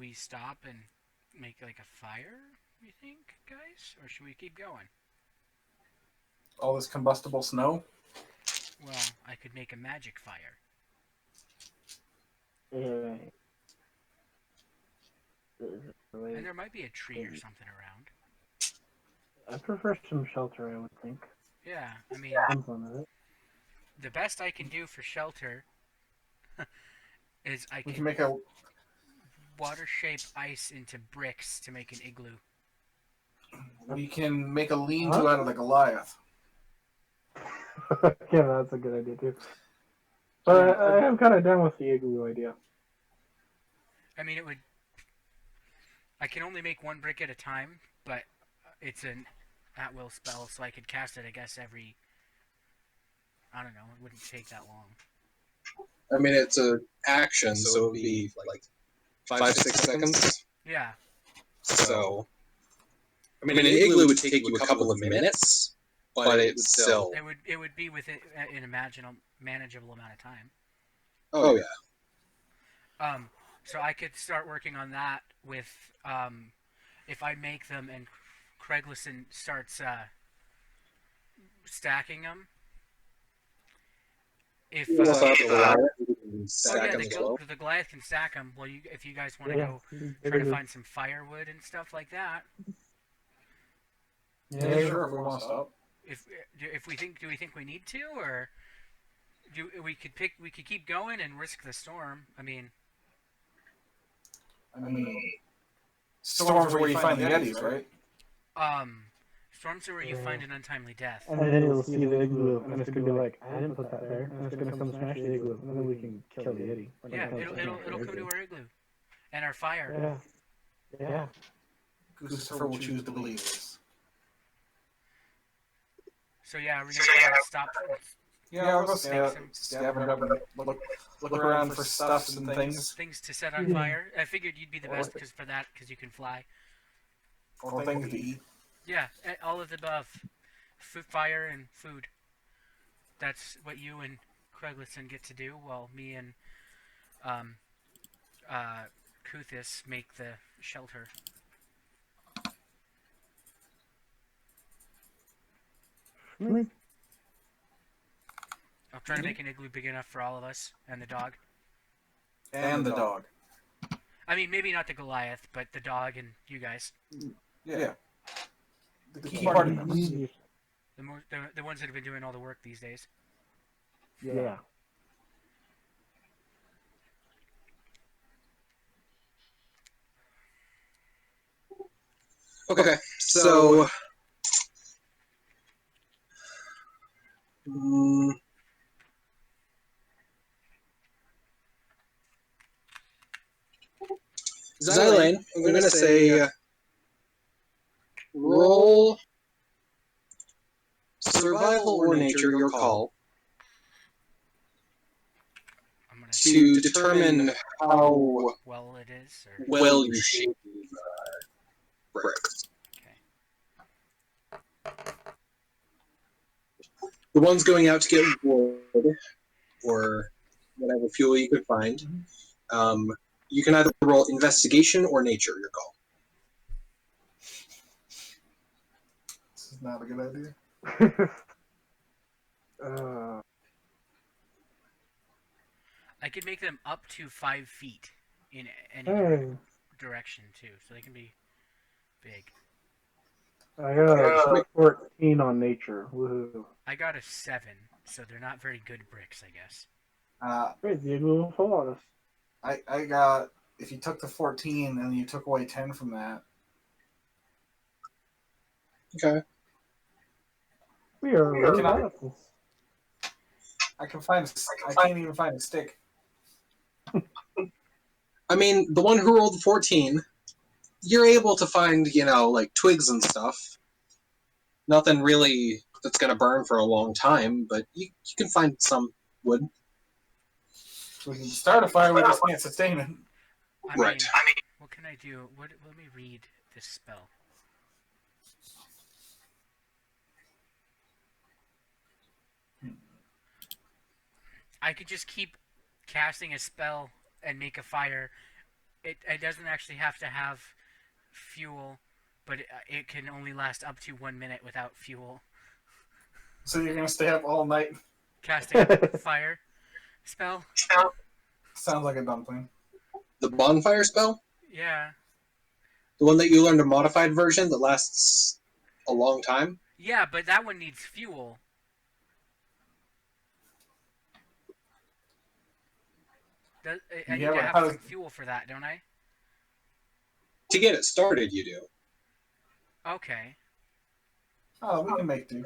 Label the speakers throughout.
Speaker 1: we stop and make like a fire? You think, guys, or should we keep going?
Speaker 2: All this combustible snow.
Speaker 1: Well, I could make a magic fire.
Speaker 3: Anyway,
Speaker 1: And there might be a tree or something around.
Speaker 3: I prefer some shelter, I would think.
Speaker 1: Yeah, I mean,
Speaker 3: Some fun of it.
Speaker 1: the best I can do for shelter is I
Speaker 2: We can
Speaker 1: can
Speaker 2: make a.
Speaker 1: water shape ice into bricks to make an igloo.
Speaker 2: We can make a lean-to out of the Goliath.
Speaker 3: Yeah, that's a good idea too. But I am kind of done with the igloo idea.
Speaker 1: I mean, it would. I can only make one brick at a time, but it's an at-will spell, so I could cast it, I guess, every. I don't know. It wouldn't take that long.
Speaker 4: I mean, it's a action, so it would be like 5-6 seconds.
Speaker 1: Yeah.
Speaker 4: So, I mean, an igloo would take you a couple of minutes, but it's still.
Speaker 1: It would be within an manageable amount of time.
Speaker 4: Oh yeah.
Speaker 1: So I could start working on that with if I make them and Craiglison starts stacking them. If
Speaker 4: You also have the Goliath, you can
Speaker 1: oh
Speaker 4: stack
Speaker 1: yeah,
Speaker 4: them as well.
Speaker 1: the Goliath can stack them. Well, if you guys want to
Speaker 3: Yeah.
Speaker 1: go try to find some firewood and stuff like that.
Speaker 2: Yeah, sure. If we want to stop.
Speaker 1: If we think, do we think we need to, or we could keep going and risk the storm? I mean,
Speaker 2: Storms are where you find the Yetis, right?
Speaker 1: storms are where you find an untimely death.
Speaker 3: And then you'll see the igloo, and it's gonna be like, I didn't put that there, and it's gonna come smash the igloo, and then we can kill the Yeti.
Speaker 1: Yeah, it'll come to our igloo, and our fire.
Speaker 3: Yeah.
Speaker 2: Goossifer will choose to believe this.
Speaker 1: So yeah, we're gonna stop.
Speaker 2: Yeah, I'll go scavenge up and look around for stuffs and things.
Speaker 1: Things to set on fire. I figured you'd be the best because you can fly.
Speaker 2: Or things to eat.
Speaker 1: Yeah, all of the above. Fire and food. That's what you and Craiglison get to do, while me and Kuthis make the shelter. I'll try to make an igloo big enough for all of us and the dog.
Speaker 2: And the dog.
Speaker 1: I mean, maybe not the Goliath, but the dog and you guys.
Speaker 2: Yeah. The key party members.
Speaker 1: The ones that have been doing all the work these days.
Speaker 3: Yeah.
Speaker 4: Okay, so. Xylane, I'm going to say roll survival or nature, your call,
Speaker 1: I'm gonna
Speaker 4: to determine how
Speaker 1: well it is. Or...
Speaker 4: well you shape these bricks.
Speaker 1: Okay.
Speaker 4: The ones going out to get wood or whatever fuel you could find, you can either roll investigation or nature, your call.
Speaker 2: This is not a good idea.
Speaker 1: I could make them up to 5 feet in any direction too, so they can be big.
Speaker 3: I got a 14 on nature. Woohoo.
Speaker 1: I got a 7, so they're not very good bricks, I guess.
Speaker 3: Great, the igloo will fall on us.
Speaker 2: I got, if you took the 14 and you took away 10 from that.
Speaker 4: Okay.
Speaker 3: We are really bad at this.
Speaker 2: I can't even find a stick.
Speaker 4: I mean, the one who rolled the 14, you're able to find, like twigs and stuff. Nothing really that's going to burn for a long time, but you can find some wood.
Speaker 2: We can start a fire, we just can't sustain it.
Speaker 4: Right.
Speaker 1: What can I do? Let me read this spell. I could just keep casting a spell and make a fire it doesn't actually have to have fuel, but it can only last up to 1 minute without fuel.
Speaker 2: So you're gonna stay up all night?
Speaker 1: Casting a fire spell.
Speaker 2: Sounds like a dumpling.
Speaker 4: The bonfire spell,
Speaker 1: Yeah.
Speaker 4: the one that you learned a modified version that lasts a long time.
Speaker 1: Yeah, but that one needs fuel. I need
Speaker 2: Yeah,
Speaker 1: to
Speaker 2: but
Speaker 1: have
Speaker 2: how
Speaker 1: some
Speaker 2: does?
Speaker 1: fuel for that, don't I?
Speaker 4: To get it started, you do.
Speaker 1: Okay.
Speaker 2: Oh, we can make do.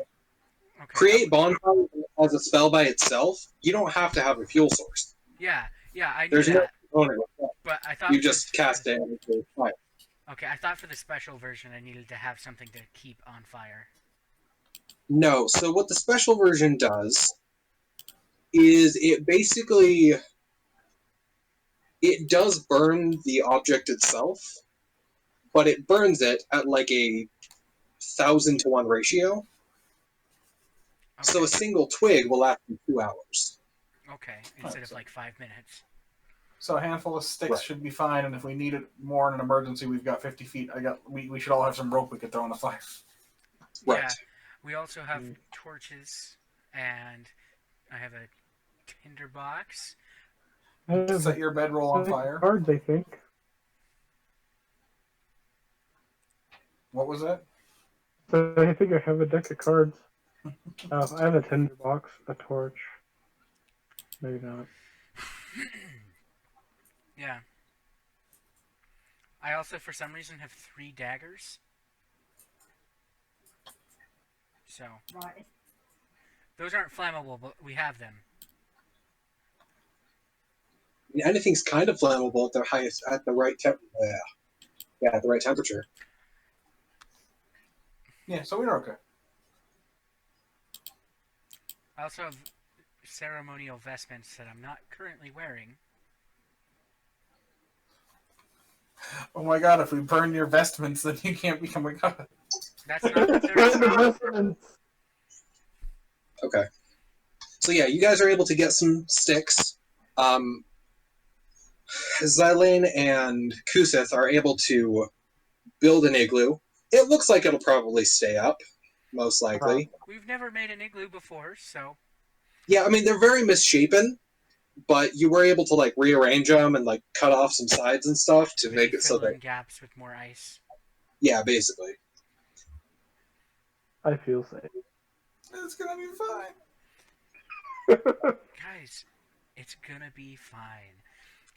Speaker 1: Okay.
Speaker 4: Create bonfire as a spell by itself. You don't have to have a fuel source.
Speaker 1: Yeah, I knew
Speaker 4: There's no
Speaker 1: that,
Speaker 4: component.
Speaker 1: but I thought
Speaker 4: You just cast it and it's fire.
Speaker 1: Okay, I thought for the special version I needed to have something to keep on fire.
Speaker 4: No. So what the special version does is it does burn the object itself, but it burns it at like a 1,000 to 1 ratio.
Speaker 1: Okay.
Speaker 4: So a single twig will last you 2 hours.
Speaker 1: Okay, instead of like 5 minutes.
Speaker 2: So a handful of sticks
Speaker 4: Right.
Speaker 2: should be fine, and if we need it more in an emergency, we've got 50 feet. We should all have some rope we could throw in the fire.
Speaker 4: Right.
Speaker 1: Yeah. We also have torches, and I have a tinderbox.
Speaker 3: I have
Speaker 2: Set your bedroll on fire.
Speaker 3: cards, I think.
Speaker 2: What was that?
Speaker 3: So I think I have a deck of cards. I have a tinderbox, a torch. Maybe not.
Speaker 1: Yeah. I also, for some reason, have 3 daggers. So.
Speaker 5: Right.
Speaker 1: Those aren't flammable, but we have them.
Speaker 4: Anything's kind of flammable at the highest, at the right at the right temperature.
Speaker 2: Yeah, so we're okay.
Speaker 1: I also have ceremonial vestments that I'm not currently wearing.
Speaker 2: Oh my god, if we burn your vestments, then you can't become a god.
Speaker 1: That's not what they're for.
Speaker 4: Okay. So yeah, you guys are able to get some sticks. Xylene and Kusith are able to build an igloo. It looks like it'll probably stay up, most likely.
Speaker 1: We've never made an igloo before, so.
Speaker 4: Yeah, I mean they're very misshapen, but you were able to like rearrange them and like cut off some sides and stuff to
Speaker 1: Maybe
Speaker 4: make it so
Speaker 1: fill in
Speaker 4: that
Speaker 1: gaps with more ice.
Speaker 4: yeah, basically.
Speaker 3: I feel safe.
Speaker 2: It's gonna be fine.
Speaker 1: Guys, it's gonna be fine.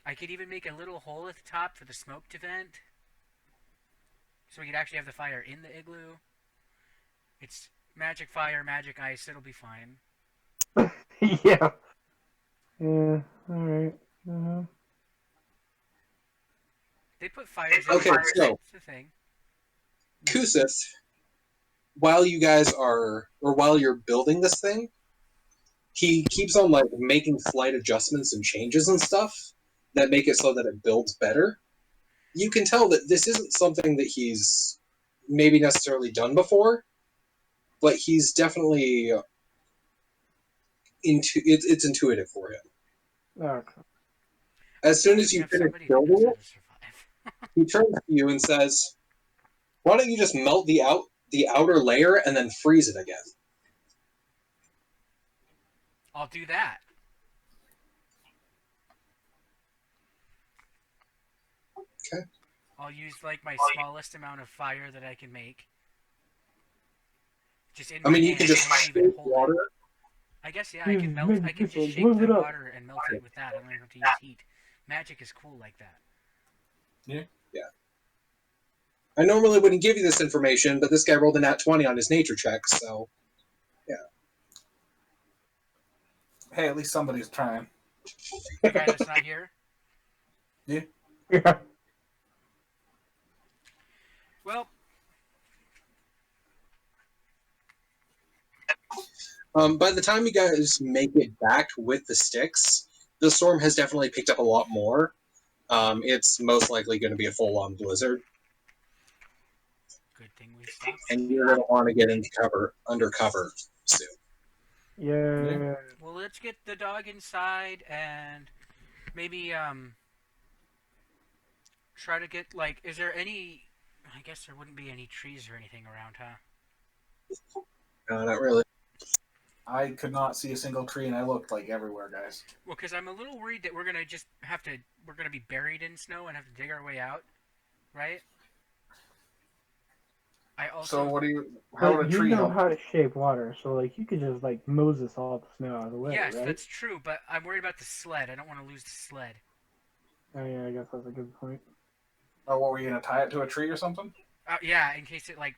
Speaker 1: I could even make a little hole at the top for the smoke to vent. So we could actually have the fire in the igloo. It's magic fire, magic ice, it'll be fine.
Speaker 3: Yeah. Yeah. Alright.
Speaker 1: They put fires in
Speaker 4: Okay,
Speaker 1: the
Speaker 4: so-
Speaker 1: it's the thing.
Speaker 4: Kusith, while you're building this thing, he keeps on like making slight adjustments and changes and stuff that make it so that it builds better. You can tell that this isn't something that he's maybe necessarily done before, but he's definitely it's intuitive for him.
Speaker 3: Okay.
Speaker 4: As soon as
Speaker 1: We
Speaker 4: you
Speaker 1: have
Speaker 4: finish
Speaker 1: somebody who knows
Speaker 4: building
Speaker 1: how
Speaker 4: it,
Speaker 1: to survive.
Speaker 4: he turns to you and says, "Why don't you just melt the outer layer and then freeze it again?"
Speaker 1: I'll do that.
Speaker 4: Okay.
Speaker 1: I'll use like my smallest amount of fire that I can make. Just in
Speaker 4: I
Speaker 1: my
Speaker 4: mean, you
Speaker 1: hand.
Speaker 4: can just
Speaker 1: I won't even
Speaker 4: shake
Speaker 1: hold
Speaker 4: water.
Speaker 1: it. I guess yeah, I can melt. I can just shake
Speaker 3: Move it
Speaker 1: the
Speaker 3: up.
Speaker 1: water and melt it with that. I don't even have to use heat. Magic is cool like that.
Speaker 4: I normally wouldn't give you this information, but this guy rolled a nat 20 on his nature check, so
Speaker 2: Hey, at least somebody's trying.
Speaker 1: The guy that's not here.
Speaker 3: Yeah.
Speaker 1: Well,
Speaker 4: by the time you guys make it back with the sticks, the storm has definitely picked up a lot more. It's most likely going to be a full-on blizzard,
Speaker 1: good thing we stopped.
Speaker 4: and you're going to want to get under cover soon.
Speaker 3: Yeah.
Speaker 1: Well, let's get the dog inside and maybe try to get like. Is there any? I guess there wouldn't be any trees or anything around, huh?
Speaker 4: No, not really.
Speaker 2: I could not see a single tree, and I looked like everywhere, guys.
Speaker 1: Well, because I'm a little worried that we're gonna just have to. We're gonna be buried in snow and have to dig our way out, right? I
Speaker 2: So
Speaker 1: also.
Speaker 2: what do you? How
Speaker 3: But
Speaker 2: would a
Speaker 3: you
Speaker 2: tree
Speaker 3: know
Speaker 2: help?
Speaker 3: how to shape water, so like you could just like Moses all the snow out of the way,
Speaker 1: Yes,
Speaker 3: right?
Speaker 1: that's true, but I'm worried about the sled. I don't want to lose the sled.
Speaker 3: Oh yeah, I guess that's a good point.
Speaker 2: Oh, what were you gonna tie it to a tree or something?
Speaker 1: Yeah, in case it like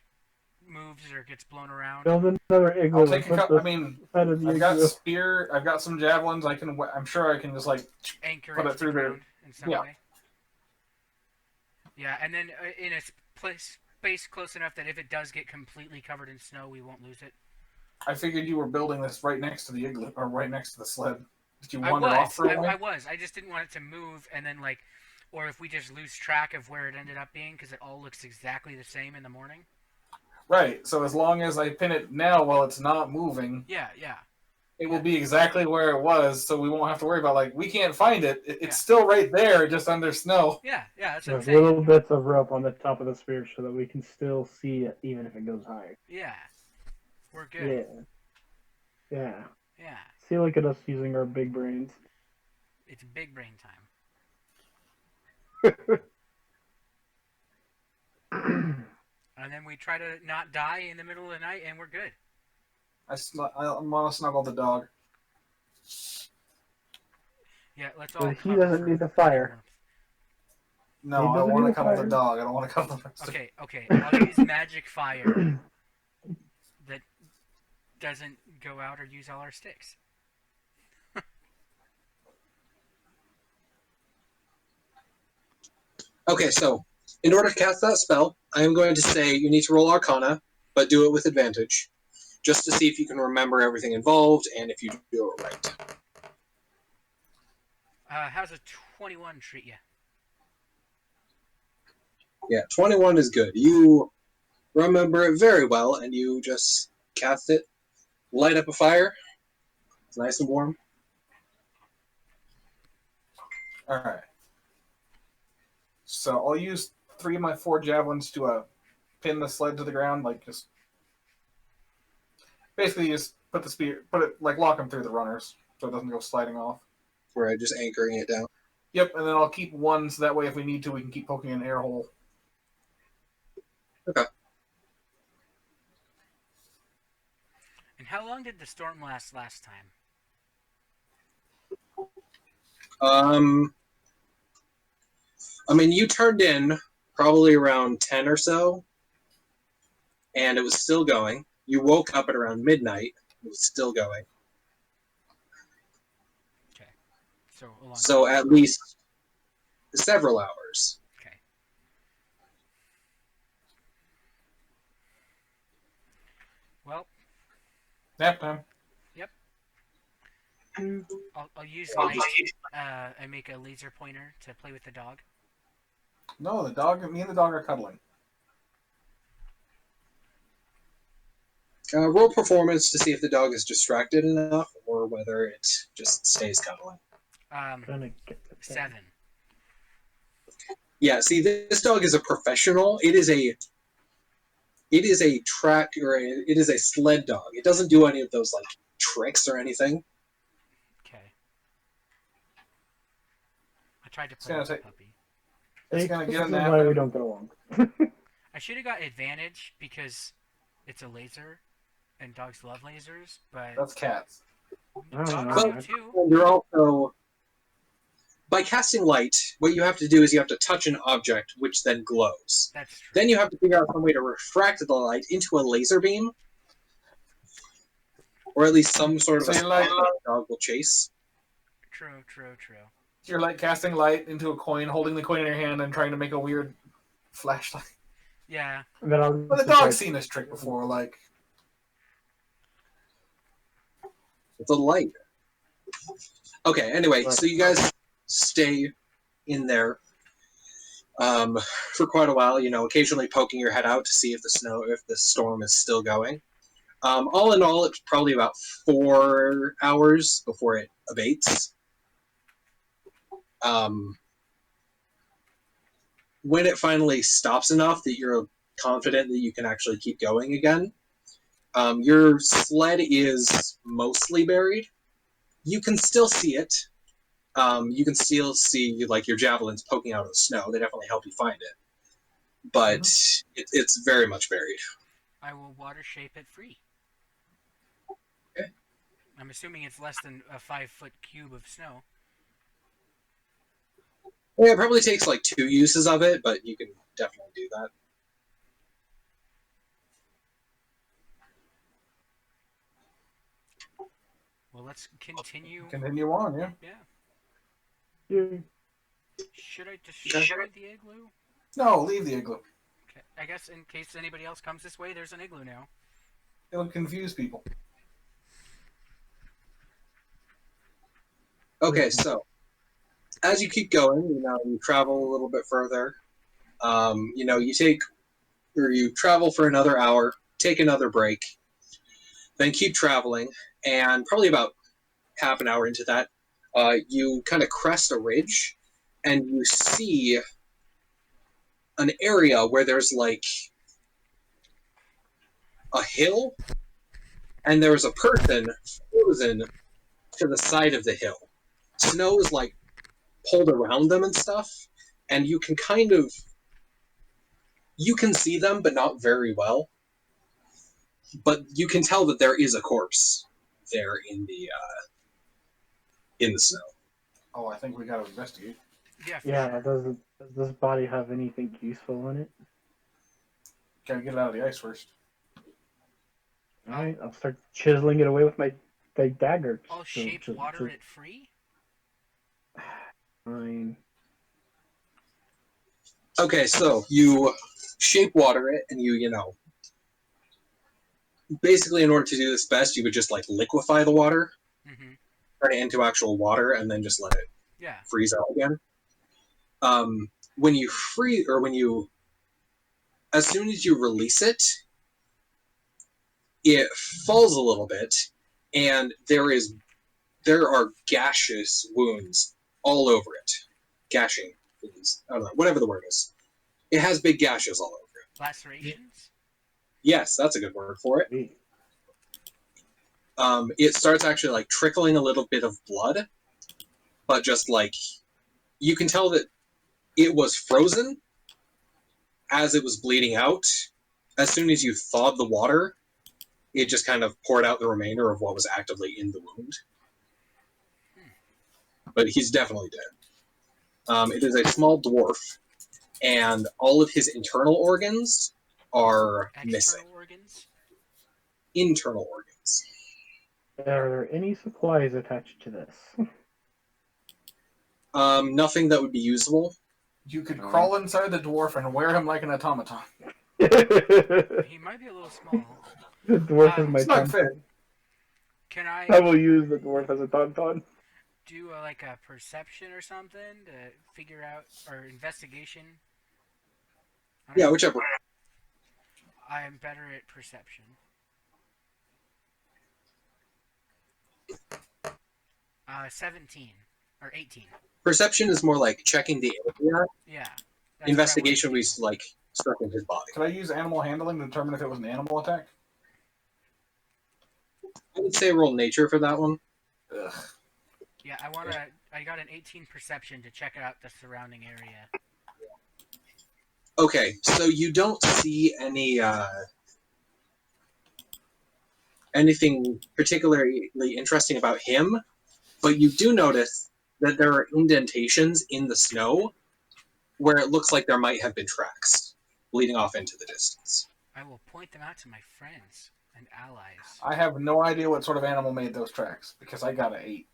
Speaker 1: moves or gets blown around.
Speaker 3: Build another
Speaker 2: I'll
Speaker 3: igloo and
Speaker 2: take a
Speaker 3: put
Speaker 2: couple.
Speaker 3: the
Speaker 2: I mean,
Speaker 3: side of the
Speaker 2: I've got
Speaker 3: igloo.
Speaker 2: spear. I've got some javelins. I can. I'm sure I can just like
Speaker 1: Anchor
Speaker 2: put
Speaker 1: it
Speaker 2: it
Speaker 1: to the
Speaker 2: through there.
Speaker 1: ground in some
Speaker 2: Yeah.
Speaker 1: way. Yeah, and then in a space close enough that if it does get completely covered in snow, we won't lose it.
Speaker 2: I figured you were building this right next to the igloo or right next to the sled. Did you
Speaker 1: I
Speaker 2: wander off
Speaker 1: was,
Speaker 2: for a
Speaker 1: I
Speaker 2: while?
Speaker 1: was. I just didn't want it to move, and then like, or if we just lose track of where it ended up being, because it all looks exactly the same in the morning.
Speaker 2: Right. So as long as I pin it now while it's not moving,
Speaker 1: Yeah, yeah,
Speaker 2: it will be exactly where it was. So we won't have to worry about like we can't find it. It's
Speaker 1: Yeah.
Speaker 2: still right there, just under snow.
Speaker 1: yeah. That's what I'm
Speaker 3: With
Speaker 1: saying.
Speaker 3: little bits of rope on the top of the spear so that we can still see it even if it goes higher.
Speaker 1: Yeah, we're good.
Speaker 3: Yeah.
Speaker 1: Yeah,
Speaker 3: See, look at us using our big brains.
Speaker 1: it's big brain time. And then we try to not die in the middle of the night, and we're good.
Speaker 2: I'm gonna snuggle the dog.
Speaker 1: Yeah, let's all
Speaker 3: But he
Speaker 1: cuddle
Speaker 3: doesn't
Speaker 1: for
Speaker 3: need the
Speaker 1: body
Speaker 3: fire.
Speaker 1: warmth.
Speaker 2: No,
Speaker 3: He
Speaker 2: I
Speaker 3: doesn't
Speaker 2: want
Speaker 3: need
Speaker 2: to
Speaker 3: a
Speaker 2: cuddle the
Speaker 3: fire.
Speaker 2: dog. I don't want to cuddle the rest of it.
Speaker 1: Okay, I'll use magic fire that doesn't go out or use all our sticks.
Speaker 4: Okay, so in order to cast that spell, I am going to say you need to roll Arcana, but do it with advantage, just to see if you can remember everything involved and if you do it right.
Speaker 1: How's a 21 treat you?
Speaker 4: Yeah, 21 is good. You remember it very well, and you just cast it, light up a fire. It's nice and warm.
Speaker 2: All right. So I'll use 3 of my 4 javelins to pin the sled to the ground, like just basically just put it like lock them through the runners so it doesn't go sliding off.
Speaker 4: Right, just anchoring it down.
Speaker 2: Yep, and then I'll keep one so that way if we need to, we can keep poking an air hole.
Speaker 4: Okay.
Speaker 1: And how long did the storm last time?
Speaker 4: I mean, you turned in probably around 10 or so, and it was still going. You woke up at around midnight. It was still going.
Speaker 1: Okay, so a long
Speaker 4: So
Speaker 1: time.
Speaker 4: at least several hours.
Speaker 1: Okay. Well,
Speaker 2: Nap time.
Speaker 1: I'll use light. I make a laser pointer to play with the dog.
Speaker 2: No, me and the dog are cuddling.
Speaker 4: Roll performance to see if the dog is distracted enough or whether it just stays cuddling.
Speaker 3: Trying to get the
Speaker 1: 7.
Speaker 4: Yeah, see, this dog is a professional. It is a track or it is a sled dog. It doesn't do any of those like tricks or anything.
Speaker 1: Okay. I tried to play with the puppy.
Speaker 2: It's gonna
Speaker 3: This
Speaker 2: get a
Speaker 3: is
Speaker 2: nap.
Speaker 3: why we don't get along.
Speaker 1: I should have got advantage because it's a laser, and dogs love lasers. But
Speaker 2: That's cats.
Speaker 3: I don't
Speaker 1: dogs
Speaker 3: know.
Speaker 1: do too.
Speaker 4: And you're also by casting light, what you have to do is you have to touch an object which then glows.
Speaker 1: That's true.
Speaker 4: Then you have to figure out some way to refract the light into a laser beam. Or at least some sort of
Speaker 2: So
Speaker 4: a
Speaker 2: you're like-
Speaker 4: spot that the dog will chase.
Speaker 1: True.
Speaker 2: You're like casting light into a coin, holding the coin in your hand, and trying to make a weird flashlight.
Speaker 1: Yeah.
Speaker 3: And then I'll
Speaker 2: Well, the dog's seen this trick before. Like,
Speaker 4: With a light. Okay, anyway, so you guys stay in there for quite a while, occasionally poking your head out to see if the storm is still going. All in all, it's probably about 4 hours before it abates. when it finally stops enough that you're confident that you can actually keep going again, your sled is mostly buried. You can still see it. You can still see like your javelins poking out of the snow. They definitely help you find it, but it's very much buried.
Speaker 1: I will water shape it free.
Speaker 4: Okay.
Speaker 1: I'm assuming it's less than a 5-foot cube of snow.
Speaker 4: Yeah, it probably takes like 2 uses of it, but you can definitely do that.
Speaker 1: Well, let's continue.
Speaker 2: Continue on, yeah.
Speaker 1: Yeah.
Speaker 3: Yay.
Speaker 1: Should I destroy the igloo?
Speaker 2: No, leave the igloo.
Speaker 1: Okay. I guess in case anybody else comes this way, there's an igloo now.
Speaker 2: It'll confuse people.
Speaker 4: Okay, so as you keep going, you travel a little bit further. You travel for another hour, take another break, then keep traveling, and probably about half an hour into that, you kind of crest a ridge, and you see an area where there's like a hill, and there's a person frozen to the side of the hill. Snow is like pulled around them and stuff, and you can see them, but not very well. But you can tell that there is a corpse there in the snow.
Speaker 2: Oh, I think we gotta investigate.
Speaker 1: Yeah, for
Speaker 3: Yeah,
Speaker 1: sure.
Speaker 3: does this body have anything useful in it?
Speaker 2: Gotta get it out of the ice first.
Speaker 3: Alright, I'll start chiseling it away with my dagger.
Speaker 1: I'll shape water it free?
Speaker 3: Fine.
Speaker 4: Okay, so you shape water it, and basically in order to do this best, you would just like liquefy the water,
Speaker 1: Mm-hmm.
Speaker 4: turn it into actual water, and then just let it
Speaker 1: Yeah.
Speaker 4: freeze out again. As soon as you release it, it falls a little bit, and there are gaseous wounds all over it. Gashing wounds. I don't know, whatever the word is. It has big gashes all over it.
Speaker 1: Lacerations?
Speaker 4: Yes, that's a good word for it.
Speaker 3: Sweet.
Speaker 4: It starts actually like trickling a little bit of blood, but just like you can tell that it was frozen as it was bleeding out. As soon as you thawed the water, it just kind of poured out the remainder of what was actively in the wound. But he's definitely dead. It is a small dwarf, and all of his internal organs are missing.
Speaker 1: External organs?
Speaker 4: Internal organs.
Speaker 3: Are there any supplies attached to this?
Speaker 4: Nothing that would be usable.
Speaker 2: You could crawl inside the dwarf and wear him like an automaton.
Speaker 3: The
Speaker 1: He might be a little small.
Speaker 3: dwarf is my
Speaker 2: It's not fair.
Speaker 3: tauntaun.
Speaker 1: Can
Speaker 3: I
Speaker 1: I
Speaker 3: will use the dwarf as a tauntaun.
Speaker 1: do like a perception or something to figure out, or investigation? I don't
Speaker 4: Yeah,
Speaker 1: know.
Speaker 4: whichever.
Speaker 1: I am better at perception. 17 or 18.
Speaker 4: Perception is more like checking the area.
Speaker 1: Yeah. That's
Speaker 4: Investigation
Speaker 1: what I
Speaker 4: was like struck his body.
Speaker 2: Could I use animal handling to determine if it was an animal attack?
Speaker 4: I would say roll nature for that one.
Speaker 2: Ugh.
Speaker 1: Yeah, I got an 18 perception to check out the surrounding area.
Speaker 4: Okay, so you don't see anything particularly interesting about him, but you do notice that there are indentations in the snow where it looks like there might have been tracks leading off into the distance.
Speaker 1: I will point them out to my friends and allies.
Speaker 2: I have no idea what sort of animal made those tracks because I got an 8.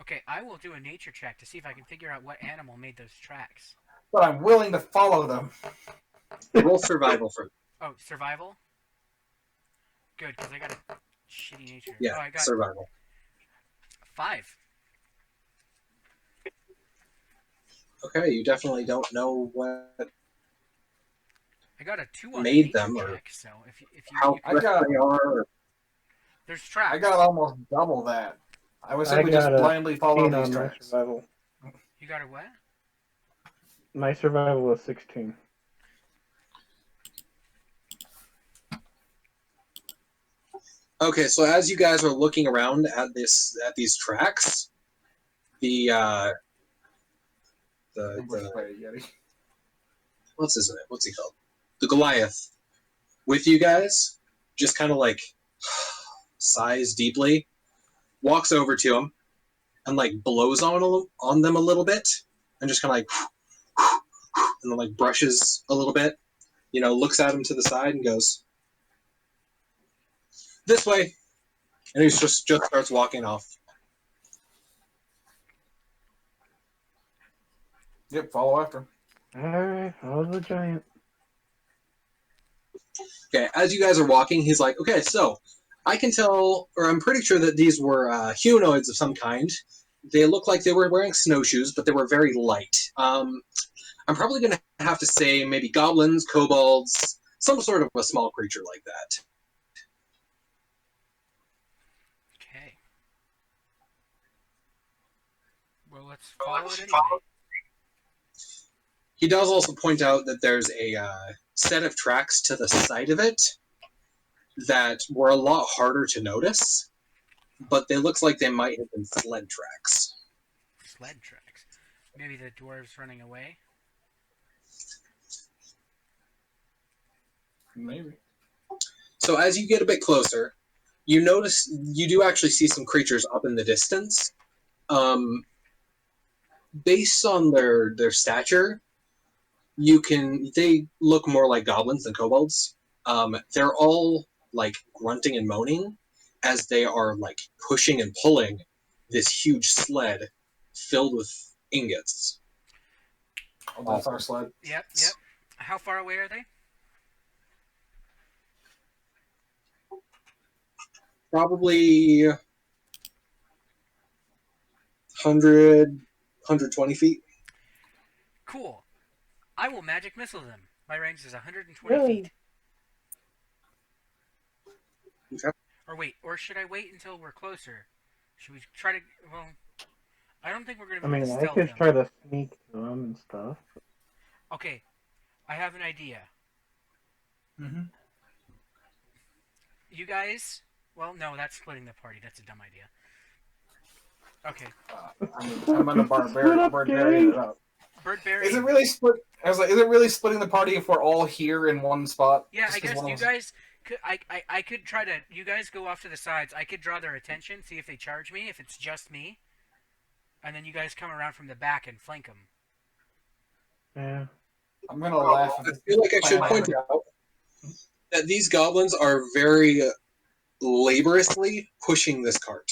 Speaker 1: Okay, I will do a nature check to see if I can figure out what animal made those tracks.
Speaker 2: But I'm willing to follow them.
Speaker 4: Roll survival for
Speaker 1: Oh, survival? Good, because I got a shitty nature.
Speaker 4: yeah,
Speaker 1: Oh, I got
Speaker 4: survival.
Speaker 1: 5.
Speaker 4: Okay, you definitely don't know what
Speaker 1: I got a 2 on
Speaker 4: made
Speaker 1: the nature
Speaker 4: them or
Speaker 1: check, so if you
Speaker 4: how
Speaker 2: I got-
Speaker 4: correct they are.
Speaker 1: there's tracks.
Speaker 2: I got almost double that. I would say
Speaker 3: I
Speaker 2: we just
Speaker 3: got a
Speaker 2: blindly follow
Speaker 3: 15
Speaker 2: these
Speaker 3: on my
Speaker 2: tracks.
Speaker 3: survival.
Speaker 1: You got a what?
Speaker 3: My survival is 16.
Speaker 4: Okay, so as you guys are looking around at these tracks, the
Speaker 2: Ambushed by a Yeti.
Speaker 4: what's he called? The Goliath with you guys, just kind of like sighs deeply, walks over to him, and like blows on them a little bit, and just kind of like and then like brushes a little bit, looks at him to the side and goes, "This way," and he just starts walking off.
Speaker 2: Yep, follow after.
Speaker 3: Alright, follow the giant.
Speaker 4: Okay, as you guys are walking, he's like, "Okay, so I can tell, or I'm pretty sure that these were humanoids of some kind. They look like they were wearing snowshoes, but they were very light. I'm probably going to have to say maybe goblins, kobolds, some sort of a small creature like that."
Speaker 1: Okay. Well, let's follow it anyway.
Speaker 4: He does also point out that there's a set of tracks to the side of it that were a lot harder to notice, but they look like they might have been sled tracks.
Speaker 1: Sled tracks. Maybe the dwarves running away.
Speaker 2: Maybe.
Speaker 4: So as you get a bit closer, you notice you do actually see some creatures up in the distance. Based on their stature, they look more like goblins than kobolds. They're all like grunting and moaning as they are like pushing and pulling this huge sled filled with ingots.
Speaker 2: Oh, that's our sled.
Speaker 1: Yep. How far away are they?
Speaker 4: Probably 120 feet.
Speaker 1: Cool. I will magic missile them. My range is 120
Speaker 3: Yay.
Speaker 1: feet.
Speaker 4: Okay.
Speaker 1: Or should I wait until we're closer? Should we try to? Well, I don't think we're gonna
Speaker 3: I
Speaker 1: be able
Speaker 3: mean,
Speaker 1: to
Speaker 3: I
Speaker 1: stealth
Speaker 3: could
Speaker 1: them.
Speaker 3: try to sneak to them and stuff.
Speaker 1: Okay, I have an idea.
Speaker 2: Mm-hmm.
Speaker 1: You guys. Well, no, that's splitting the party. That's a dumb idea. Okay.
Speaker 2: I'm on a barbarian it up.
Speaker 1: Birdberry.
Speaker 2: Is it really split? I was like, is it really splitting the party if we're all here in one spot?
Speaker 1: Yeah,
Speaker 2: Just
Speaker 1: I
Speaker 2: 'cause
Speaker 1: guess
Speaker 2: one
Speaker 1: you
Speaker 2: of us-
Speaker 1: guys could. I could try to. You guys go off to the sides. I could draw their attention, see if they charge me. If it's just me, and then you guys come around from the back and flank them.
Speaker 3: Yeah.
Speaker 2: I'm gonna laugh.
Speaker 4: I feel like I should point out that these goblins are very laboriously pushing this cart.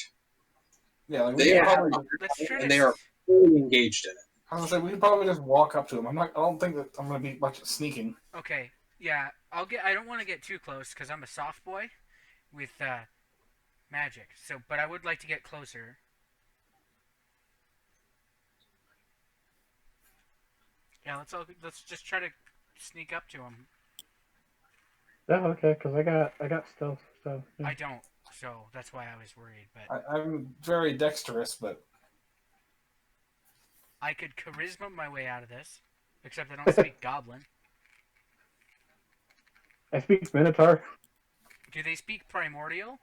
Speaker 2: Yeah, like
Speaker 4: They
Speaker 2: we
Speaker 4: are
Speaker 2: could probably.
Speaker 1: Let's try
Speaker 4: and
Speaker 1: to.
Speaker 4: they are fully engaged in it.
Speaker 2: I was gonna say we could probably just walk up to him. I don't think that I'm gonna be much at sneaking.
Speaker 1: Okay. Yeah, I don't want to get too close because I'm a soft boy with magic. So, but I would like to get closer. Yeah, let's just try to sneak up to him.
Speaker 3: Yeah, okay, because I got stealth, so yeah.
Speaker 1: I don't, so that's why I was worried. But
Speaker 2: I'm very dexterous, but
Speaker 1: I could charisma my way out of this. Except I don't speak Goblin.
Speaker 3: I speak Minotaur.
Speaker 1: Do they speak Primordial?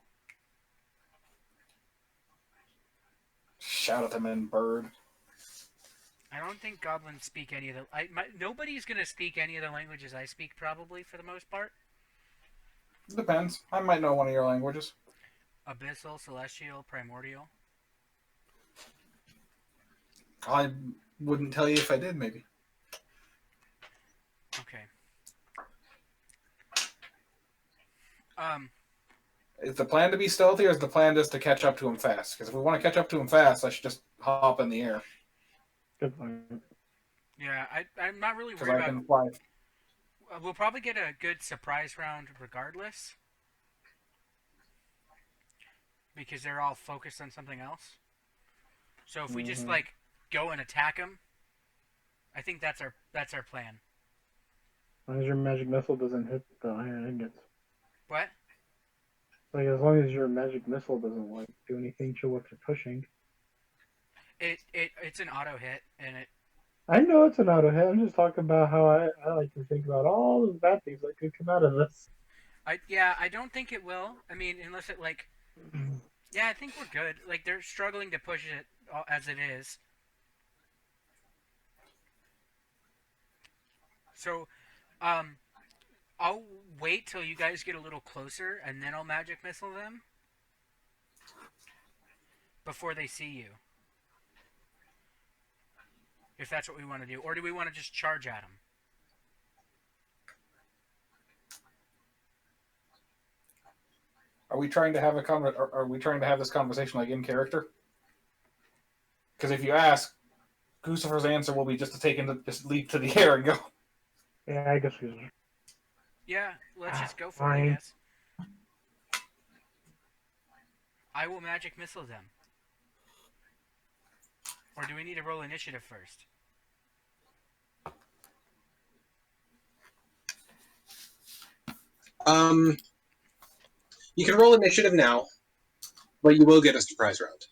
Speaker 2: shout at them in bird.
Speaker 1: I don't think goblins speak any of the. Nobody's gonna speak any of the languages I speak, probably for the most part.
Speaker 2: Depends. I might know one of your languages.
Speaker 1: Abyssal, Celestial, Primordial.
Speaker 2: I wouldn't tell you if I did, maybe.
Speaker 1: Okay.
Speaker 2: Is the plan to be stealthy, or is the plan just to catch up to him fast? Because if we want to catch up to him fast, I should just hop in the air.
Speaker 3: Good point.
Speaker 1: Yeah, I'm not really
Speaker 2: Because
Speaker 1: worried
Speaker 2: I
Speaker 1: about.
Speaker 2: can fly.
Speaker 1: We'll probably get a good surprise round regardless. Because they're all focused on something else. So if we just like go and attack them, I think that's our plan.
Speaker 3: As long as your magic missile doesn't hit the iron ingots.
Speaker 1: What?
Speaker 3: Like, as long as your magic missile doesn't, like, do anything to what you're pushing.
Speaker 1: It's an auto hit, and it
Speaker 3: I know it's an auto hit. I'm just talking about how I like to think about all the bad things that could come out of this.
Speaker 1: I don't think it will. I mean, unless it like, yeah, I think we're good. Like they're struggling to push it as it is. So, um, I'll wait till you guys get a little closer, and then I'll magic missile them before they see you. If that's what we want to do, or do we want to just charge at them?
Speaker 2: Are we trying to have Are we trying to have this conversation like in character? Because if you ask, Goossifer's answer will be just to just leap to the air and go.
Speaker 3: Yeah, I guess we just...
Speaker 1: Yeah, let's just go for it. I
Speaker 3: Fine.
Speaker 1: guess. I will magic missile them. Or do we need to roll initiative first?
Speaker 4: You can roll initiative now, but you will get a surprise round.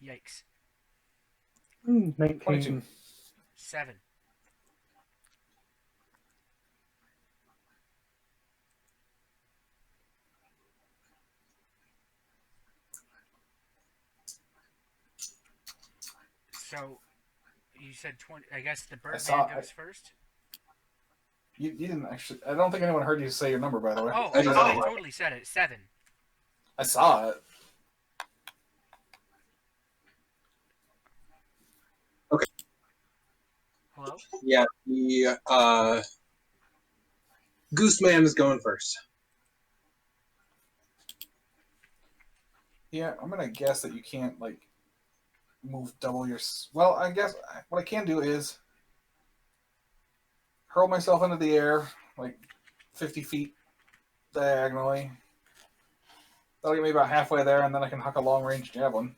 Speaker 1: Yikes.
Speaker 3: 19.
Speaker 2: 22.
Speaker 1: 7. So, you said 20. I guess the Birdman goes first?
Speaker 2: You didn't actually. I don't think anyone heard you say your number, by the way.
Speaker 1: Oh,
Speaker 4: I
Speaker 1: I
Speaker 4: know.
Speaker 1: totally said it. 7.
Speaker 2: I saw it.
Speaker 4: Okay.
Speaker 1: Hello?
Speaker 4: Yeah, the Goose Man is going first.
Speaker 2: Yeah, I'm gonna guess that you can't like move double your. Well, I guess what I can do is hurl myself into the air like 50 feet diagonally. That'll get me about halfway there, and then I can huck a long range javelin.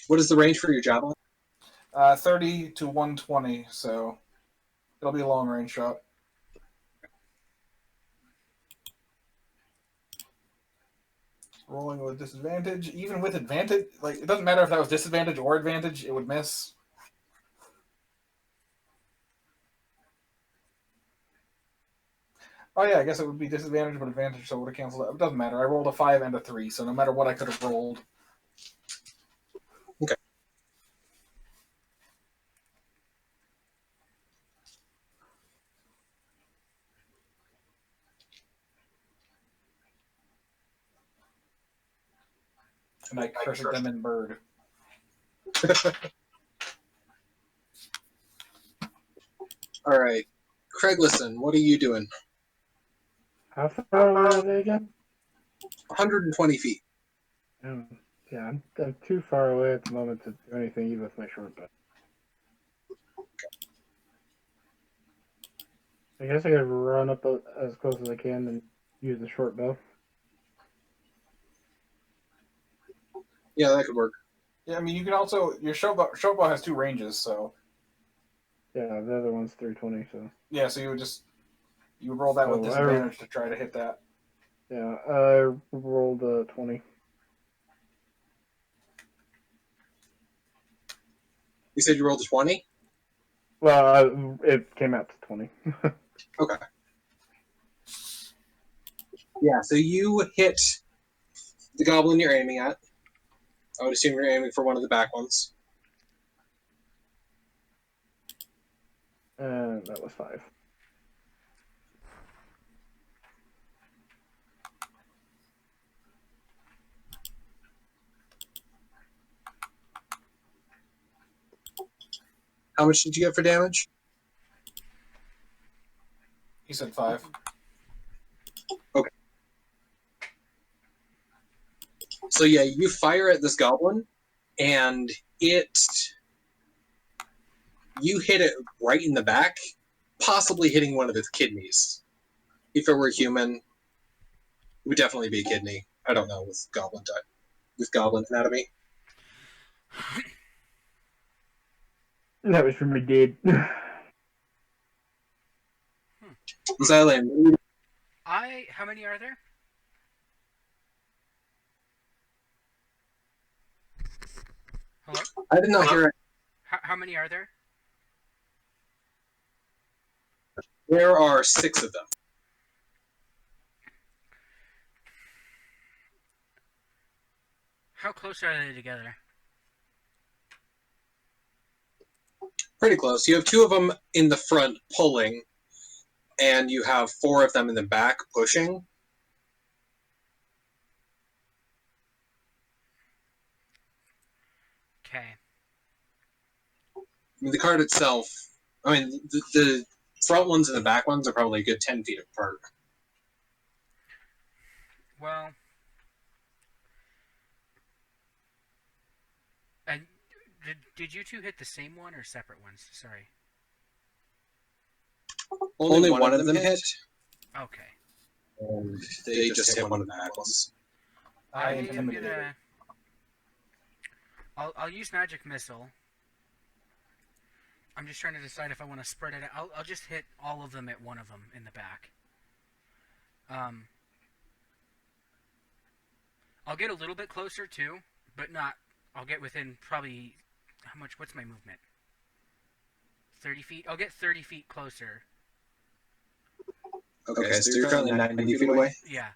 Speaker 4: What is the range for your javelin?
Speaker 2: 30 to 120, so it'll be a long range shot. Rolling with disadvantage, even with advantage, like it doesn't matter if that was disadvantage or advantage, it would miss. Oh yeah, I guess it would be disadvantage but advantage, so it would have canceled it. It doesn't matter. I rolled a 5 and a 3, so no matter what I could have rolled.
Speaker 4: Okay.
Speaker 2: And I cursed them in bird.
Speaker 4: All right, Craig, listen. What are you doing?
Speaker 3: How far away are they again?
Speaker 4: 120 feet.
Speaker 3: Yeah, I'm too far away at the moment to do anything even with my short bow. I guess I could run up as close as I can and use the short bow.
Speaker 4: Yeah, that could work.
Speaker 2: Yeah, I mean, you can also your showbow has 2 ranges, so
Speaker 3: Yeah, the other one's 320, so...
Speaker 2: yeah, so you would roll that with disadvantage to try to hit that.
Speaker 3: Yeah, I rolled a 20.
Speaker 4: You said you rolled a 20?
Speaker 3: Well, it came out to 20.
Speaker 4: Okay. Yeah, so you hit the goblin you're aiming at. I would assume you're aiming for one of the back ones.
Speaker 3: And that was 5.
Speaker 4: How much did you get for damage?
Speaker 2: He said 5.
Speaker 4: Okay. So yeah, you fire at this goblin, and you hit it right in the back, possibly hitting one of its kidneys. If it were human, it would definitely be a kidney. I don't know with goblin anatomy.
Speaker 3: That was from my dad.
Speaker 4: Xylan,
Speaker 1: How many are there? Hello?
Speaker 4: I did not hear it.
Speaker 1: How many are there?
Speaker 4: There are 6 of them.
Speaker 1: How close are they together?
Speaker 4: Pretty close. You have 2 of them in the front pulling, and you have 4 of them in the back pushing.
Speaker 1: Okay.
Speaker 4: I mean, the cart itself, the front ones and the back ones are probably a good 10 feet apart.
Speaker 1: Well, and did you two hit the same one or separate ones? Sorry.
Speaker 4: Only one of them hit.
Speaker 1: Okay.
Speaker 4: And they just hit one of the back ones.
Speaker 2: I
Speaker 1: I'm
Speaker 2: intimidated.
Speaker 1: gonna. I'll use magic missile. I'm just trying to decide if I want to spread it out. I'll just hit all of them at one of them in the back. I'll get a little bit closer too, but not. I'll get within probably. How much? What's my movement? 30 feet? I'll get 30 feet closer.
Speaker 4: Okay, so you're currently 90 feet away?
Speaker 1: Yeah.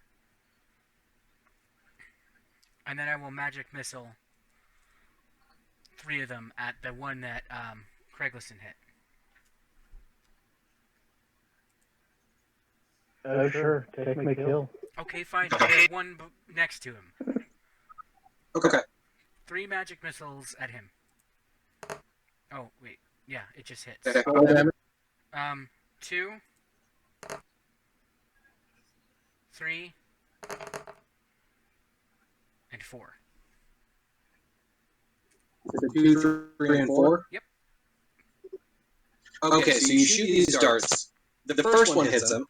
Speaker 1: And then I will magic missile 3 of them at the one that Craiglison hit.
Speaker 3: Sure. Take my kill.
Speaker 1: Okay, fine. There's one next to him.
Speaker 4: Okay.
Speaker 1: 3 magic missiles at him. Oh, wait. Yeah, it just hits. 2, 3, and 4.
Speaker 4: 2, 3, and 4?
Speaker 1: Yep.
Speaker 4: Okay, so you shoot these darts. The first one hits him,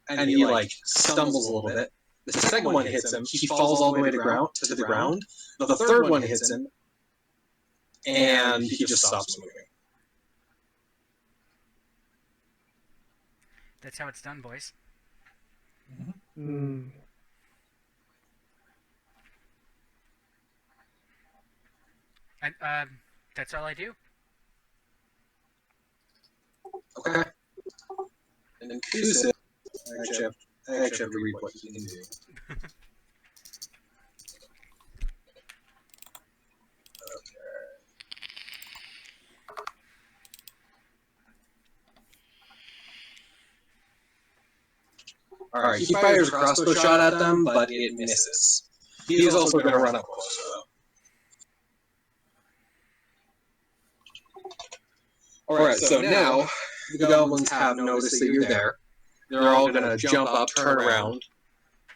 Speaker 4: and he stumbles a little bit. The second one hits him. He falls all the way to the ground. The third one hits him, and he just stops moving.
Speaker 1: That's how it's done, boys.
Speaker 3: Mm.
Speaker 1: And that's all I do.
Speaker 4: Okay. And then Goossifer, I actually have to read what he can do. Alright, he fires a crossbow shot at them, but it misses. He's also going to run up closer, though. Alright, so now the goblins have noticed that you're there. They're all going to jump up, turn around,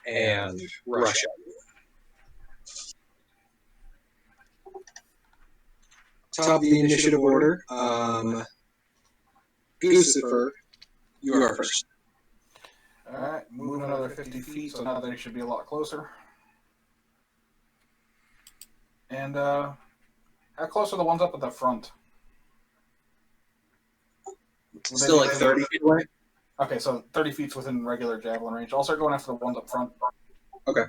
Speaker 4: and rush at you. Top of the initiative order, Goossifer, you are first.
Speaker 2: Alright, move another 50 feet, so now they should be a lot closer. And, how close are the ones up at the front?
Speaker 4: Still like 30 feet away?
Speaker 2: Okay, so 30 feet's within regular javelin range. I'll start going after the ones up front.
Speaker 4: Okay.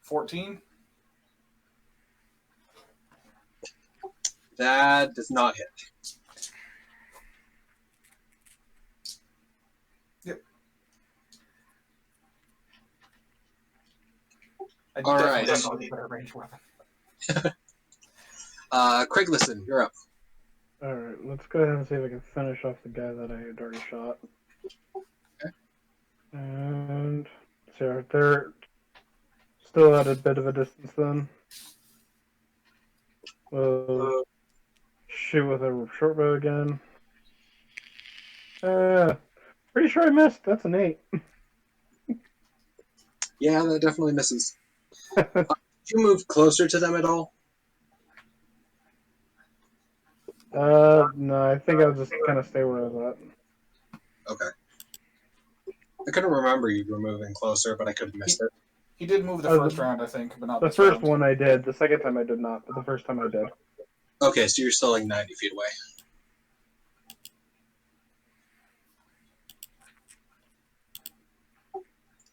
Speaker 2: $14.
Speaker 4: That does not hit.
Speaker 2: Yep.
Speaker 4: All right.
Speaker 2: Definitely a better range weapon.
Speaker 4: Craiglison, you're up.
Speaker 3: Alright, let's go ahead and see if I can finish off the guy that I had already shot.
Speaker 4: Okay.
Speaker 3: And so they're still at a bit of a distance then. We'll shoot with a short bow again. Pretty sure I missed. That's an 8.
Speaker 4: Yeah, that definitely misses. Did you move closer to them at all?
Speaker 3: No, I think I'll just kind of stay where I was at.
Speaker 4: Okay. I couldn't remember you were moving closer, but I could have missed it.
Speaker 2: He did move the first round, I think, but not
Speaker 3: The
Speaker 2: this
Speaker 3: first
Speaker 2: round.
Speaker 3: one I did. The second time I did not, but the first time I did.
Speaker 4: Okay, so you're still like 90 feet away.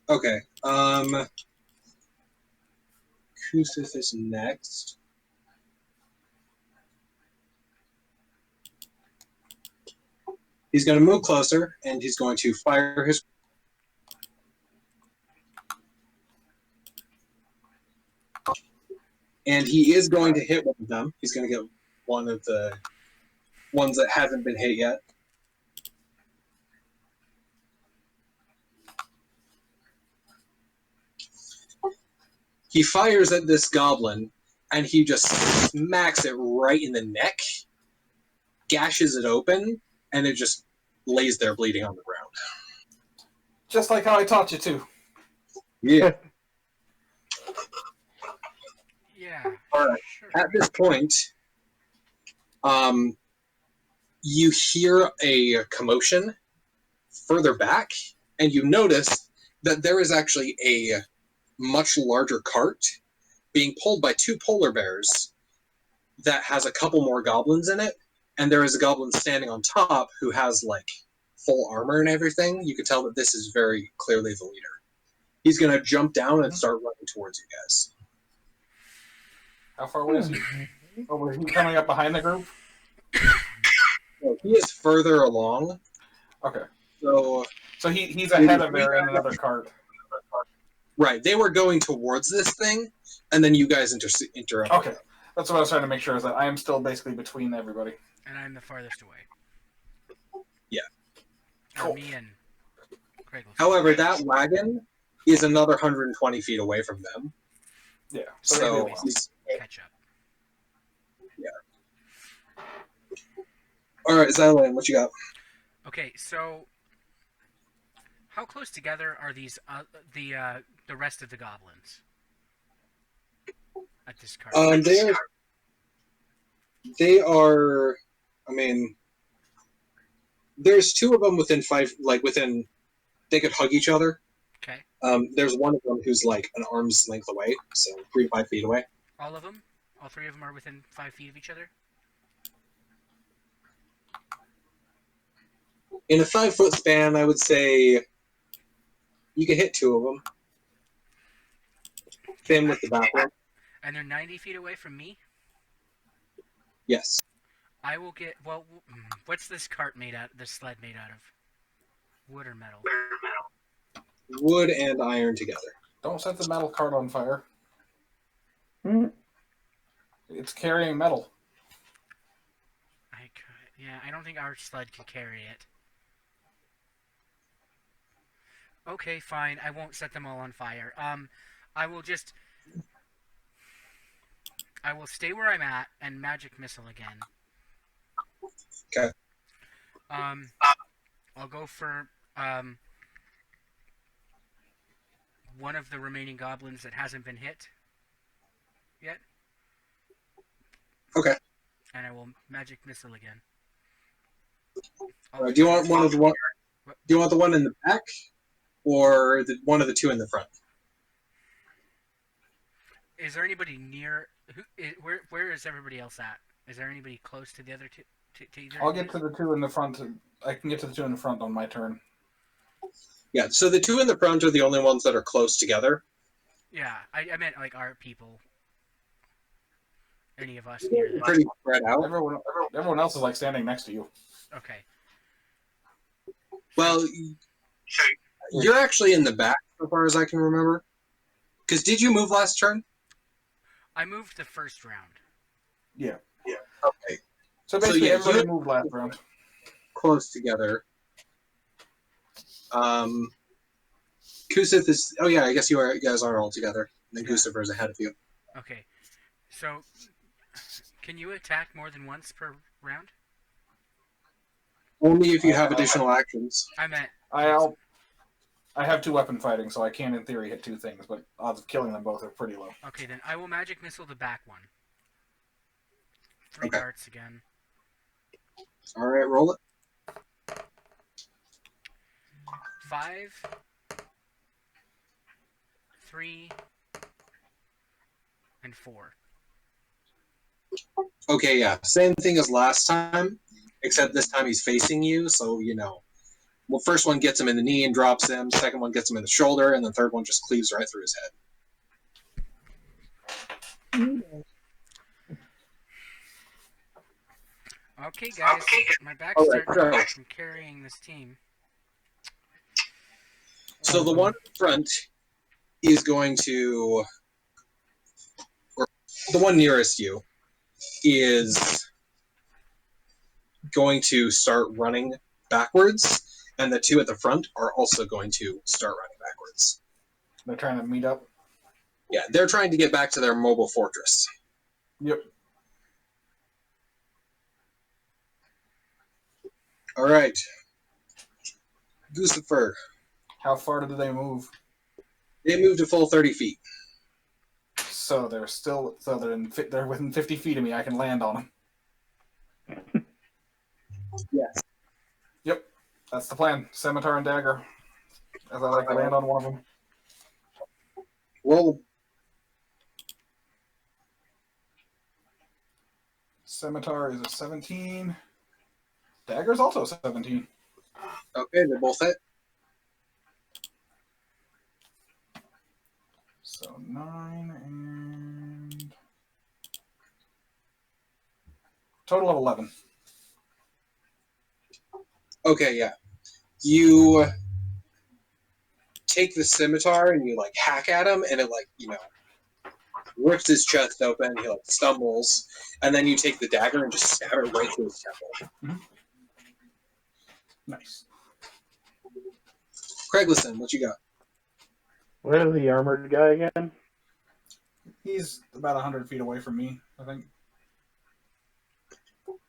Speaker 4: Okay. Kusith is next. He's going to move closer, and he's going to fire his. And he is going to hit one of them. He's going to get one of the ones that haven't been hit yet. He fires at this goblin, and he just smacks it right in the neck, gashes it open, and it just lays there bleeding on the ground.
Speaker 2: Just like how I taught you to.
Speaker 4: Yeah.
Speaker 1: Yeah.
Speaker 4: All right.
Speaker 1: Sure.
Speaker 4: At this point, you hear a commotion further back, and you notice that there is actually a much larger cart being pulled by two polar bears that has a couple more goblins in it, and there is a goblin standing on top who has like full armor and everything. You can tell that this is very clearly the leader. He's going to jump down and start running towards you guys.
Speaker 2: How far away is he? Oh, was he coming up behind the group?
Speaker 4: So he is further along.
Speaker 2: Okay.
Speaker 4: So
Speaker 2: he's ahead of there in another cart.
Speaker 4: right, they were going towards this thing, and then you guys interrupt.
Speaker 2: Okay. That's what I was trying to make sure, is that I am still basically between everybody.
Speaker 1: And I'm the farthest away.
Speaker 4: Yeah.
Speaker 1: Or me and Craig.
Speaker 4: However, that wagon is another 120 feet away from them.
Speaker 2: Yeah.
Speaker 4: So
Speaker 1: Catch up.
Speaker 4: All right, Zylan, what you got?
Speaker 1: Okay, so how close together are these the rest of the goblins at this cart?
Speaker 4: They are. I mean, there's two of them within within. They could hug each other.
Speaker 1: Okay.
Speaker 4: There's one of them who's like an arm's length away, so 3 to 5 feet away.
Speaker 1: All of them? All three of them are within 5 feet of each other?
Speaker 4: In a 5-foot span, I would say you could hit 2 of them. Same with the bathroom.
Speaker 1: And they're 90 feet away from me?
Speaker 4: Yes.
Speaker 1: I will get... Well, what's this cart made out... This sled made out of? Wood or metal?
Speaker 4: Wood and iron together.
Speaker 2: Don't set the metal cart on fire.
Speaker 3: Mm.
Speaker 2: It's carrying metal.
Speaker 1: I could... Yeah, I don't think our sled could carry it. Okay, fine. I won't set them all on fire. I will just... I will stay where I'm at and magic missile again.
Speaker 4: Okay.
Speaker 1: I'll go for one of the remaining goblins that hasn't been hit yet.
Speaker 4: Okay.
Speaker 1: And I will magic missile again.
Speaker 4: Do you want one of the one? Do you want the one in the back, or one of the two in the front?
Speaker 1: Is there anybody near? Where is everybody else at? Is there anybody close to the other two? To either
Speaker 2: I'll get to the two in the front. I can get to the two in the front on my turn.
Speaker 4: Yeah, so the two in the front are the only ones that are close together.
Speaker 1: Yeah, I meant like our people. Any of us near them.
Speaker 4: Pretty spread out.
Speaker 2: Everyone else is like standing next to you.
Speaker 1: Okay.
Speaker 4: Well, you're actually in the back, as far as I can remember. Because did you move last turn?
Speaker 1: I moved the first round.
Speaker 2: Yeah.
Speaker 4: Okay.
Speaker 2: So basically,
Speaker 4: yeah,
Speaker 2: everybody
Speaker 4: you-
Speaker 2: moved last round.
Speaker 4: Close together. Kusith is... Oh yeah, I guess you guys are all together. And then
Speaker 1: Yeah.
Speaker 4: Goossifer is ahead of you.
Speaker 1: Okay. So, can you attack more than once per round?
Speaker 4: Only if you have additional actions.
Speaker 1: I meant...
Speaker 2: I have 2 weapon fighting, so I can, in theory, hit 2 things, but odds of killing them both are pretty low.
Speaker 1: Okay, then I will magic missile the back one. 3
Speaker 4: Okay.
Speaker 1: darts again.
Speaker 4: Alright, roll it.
Speaker 1: 5, 3, and 4.
Speaker 4: Okay, yeah. Same thing as last time, except this time he's facing you, so, Well, first one gets him in the knee and drops him. Second one gets him in the shoulder, and the third one just cleaves right through his head.
Speaker 1: Okay, guys, my back's
Speaker 4: All right,
Speaker 1: starting to
Speaker 4: sorry.
Speaker 1: hurt from carrying this team.
Speaker 4: So the one in front is going to, or the one nearest you is going to start running backwards, and the two at the front are also going to start running backwards.
Speaker 2: They're trying to meet up.
Speaker 4: Yeah, they're trying to get back to their mobile fortress.
Speaker 2: Yep.
Speaker 4: All right. Goossifer.
Speaker 2: How far did they move?
Speaker 4: They moved a full 30 feet.
Speaker 2: So they're within 50 feet of me. I can land on them.
Speaker 4: Yes.
Speaker 2: Yep, that's the plan. Scimitar and dagger. As I like to land on one of them.
Speaker 4: Roll.
Speaker 2: Scimitar is a 17. Dagger's also 17.
Speaker 4: Okay, they both hit.
Speaker 2: So 9 and total of 11.
Speaker 4: Okay, yeah. You take the scimitar and you like hack at him, and it rips his chest open. He like stumbles, and then you take the dagger and just stab it right through his temple.
Speaker 2: Nice.
Speaker 4: Craig, listen, what you got?
Speaker 3: Where's the armored guy again?
Speaker 2: He's about 100 feet away from me, I think.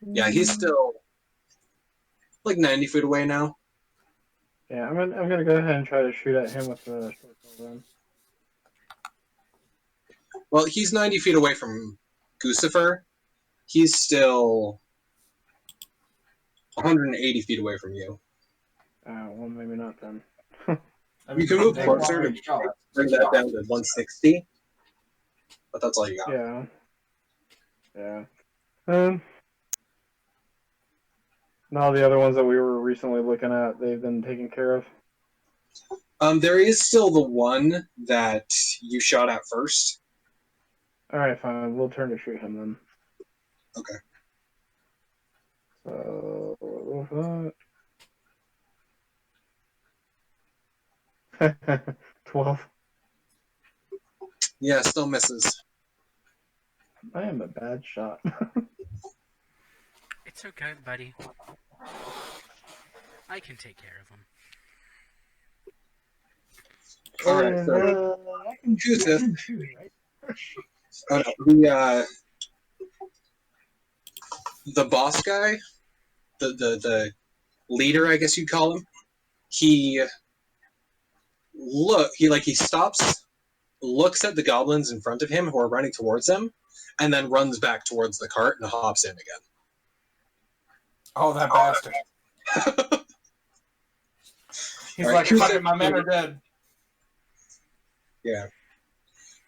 Speaker 4: Yeah, he's still like 90 feet away now.
Speaker 3: Yeah, I'm gonna go ahead and try to shoot at him with the short bow then.
Speaker 4: Well, he's 90 feet away from Goossifer. He's still 180 feet away from you.
Speaker 3: Well, maybe not then.
Speaker 4: You can move
Speaker 2: take
Speaker 4: closer
Speaker 2: long-range
Speaker 4: to
Speaker 2: shots.
Speaker 4: bring that down to 160, but that's all you got.
Speaker 3: Yeah. Yeah. Now the other ones that we were recently looking at, they've been taken care of.
Speaker 4: There is still the one that you shot at first.
Speaker 3: All right, fine. We'll turn to shoot him then.
Speaker 4: Okay.
Speaker 3: So what was that? 12.
Speaker 4: Yeah, still misses.
Speaker 3: I am a bad shot.
Speaker 1: It's okay, buddy. I can take care of him.
Speaker 4: All right, so
Speaker 3: I can
Speaker 4: Joseph.
Speaker 3: shoot, right?
Speaker 4: The boss guy, the leader, I guess you'd call him. He stops, looks at the goblins in front of him who are running towards him, and then runs back towards the cart and hops in again.
Speaker 2: Oh, that bastard. He's
Speaker 4: All
Speaker 2: like,
Speaker 4: right,
Speaker 2: fuck it, my men are dead.
Speaker 4: Yeah.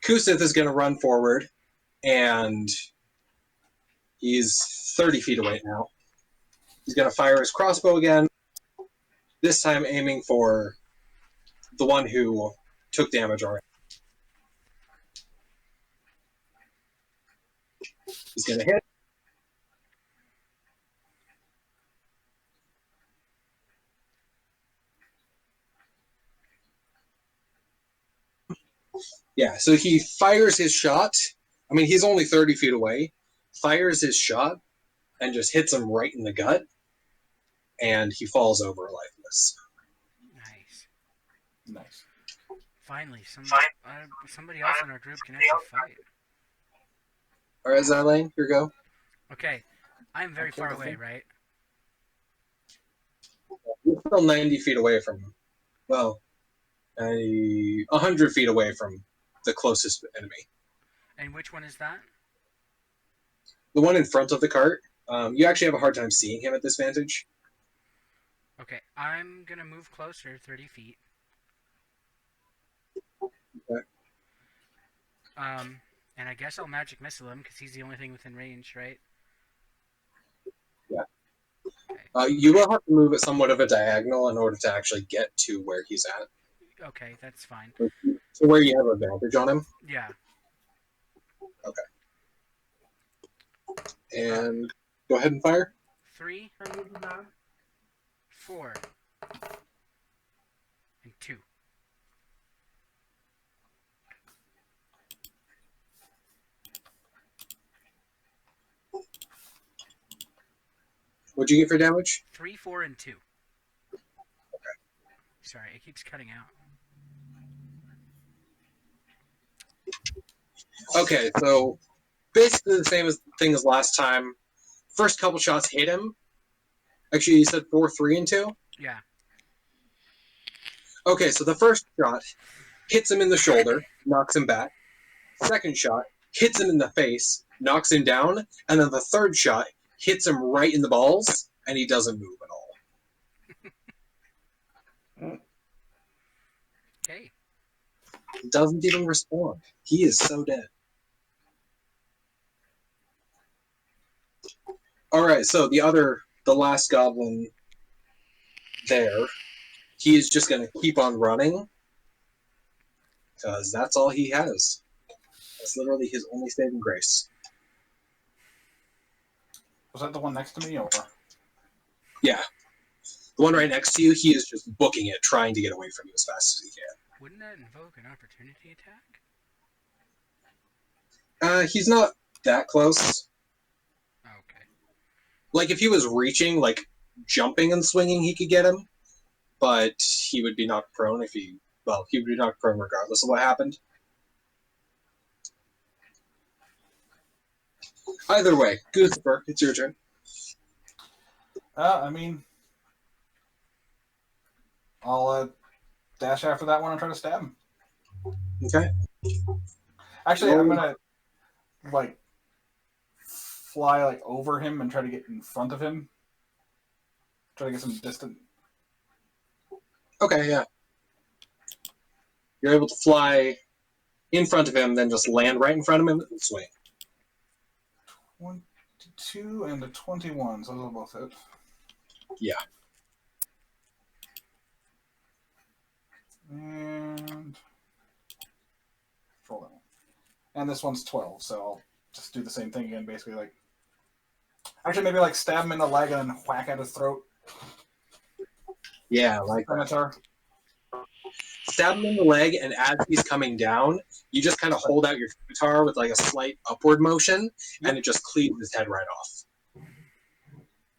Speaker 4: Kusith is going to run forward, and he's 30 feet away now. He's going to fire his crossbow again, this time aiming for the one who took damage already. He's going to hit. Yeah, so he fires his shot. I mean, he's only 30 feet away. Fires his shot and just hits him right in the gut. And he falls over lifeless.
Speaker 1: Nice.
Speaker 2: Nice.
Speaker 1: Finally, somebody else in our group can actually fight.
Speaker 4: All right, Zylane, here you go.
Speaker 1: Okay, I'm very far away, right?
Speaker 4: You're still 90 feet away from him. Well, 100 feet away from the closest enemy.
Speaker 1: And which one is that?
Speaker 4: The one in front of the cart, you actually have a hard time seeing him at this vantage.
Speaker 1: Okay, I'm gonna move closer, 30 feet.
Speaker 4: Okay.
Speaker 1: And I guess I'll magic missile him because he's the only thing within range, right?
Speaker 4: Yeah.
Speaker 1: Okay.
Speaker 4: You will have to move it somewhat of a diagonal in order to actually get to where he's at.
Speaker 1: Okay, that's fine.
Speaker 4: So where you have advantage on him.
Speaker 1: Yeah.
Speaker 4: And go ahead and fire.
Speaker 1: 3, 4, and 2.
Speaker 4: What'd you get for damage?
Speaker 1: 3, 4, and 2. Sorry, it keeps cutting out.
Speaker 4: Okay, so basically the same thing as last time. First couple shots hit him. Actually, you said 4, 3, and 2?
Speaker 1: Yeah.
Speaker 4: Okay, so the first shot hits him in the shoulder, knocks him back. Second shot hits him in the face, knocks him down. And then the third shot hits him right in the balls, and he doesn't move at all.
Speaker 1: Okay.
Speaker 4: He doesn't even respond. He is so dead. Alright, so the last goblin there, he is just going to keep on running. Because that's all he has. That's literally his only saving grace.
Speaker 2: Was that the one next to me, or?
Speaker 4: Yeah. The one right next to you, he is just booking it, trying to get away from you as fast as he can.
Speaker 1: Wouldn't that invoke an opportunity attack?
Speaker 4: He's not that close.
Speaker 1: Okay.
Speaker 4: Like, if he was reaching, like, jumping and swinging, he could get him. But he would be knocked prone if he... Well, he would be knocked prone regardless of what happened. Either way, Goossifer, it's your turn.
Speaker 2: I mean, I'll dash after that one and try to stab him.
Speaker 4: Okay.
Speaker 2: Actually, I'm gonna like fly like over him and try to get in front of him. Try to get some distance.
Speaker 4: Okay, yeah. You're able to fly in front of him, then just land right in front of him and swing.
Speaker 2: 22 and a 21, so those are both it.
Speaker 4: Yeah.
Speaker 2: And roll that one. And this one's 12, so I'll just do the same thing again, basically like. Actually, maybe like stab him in the leg and then whack at his throat.
Speaker 4: Yeah, like that.
Speaker 2: Scimitar.
Speaker 4: Stab him in the leg, and as he's coming down, you just kind of hold out your scimitar with like a slight upward motion, and it just cleaves his head right off.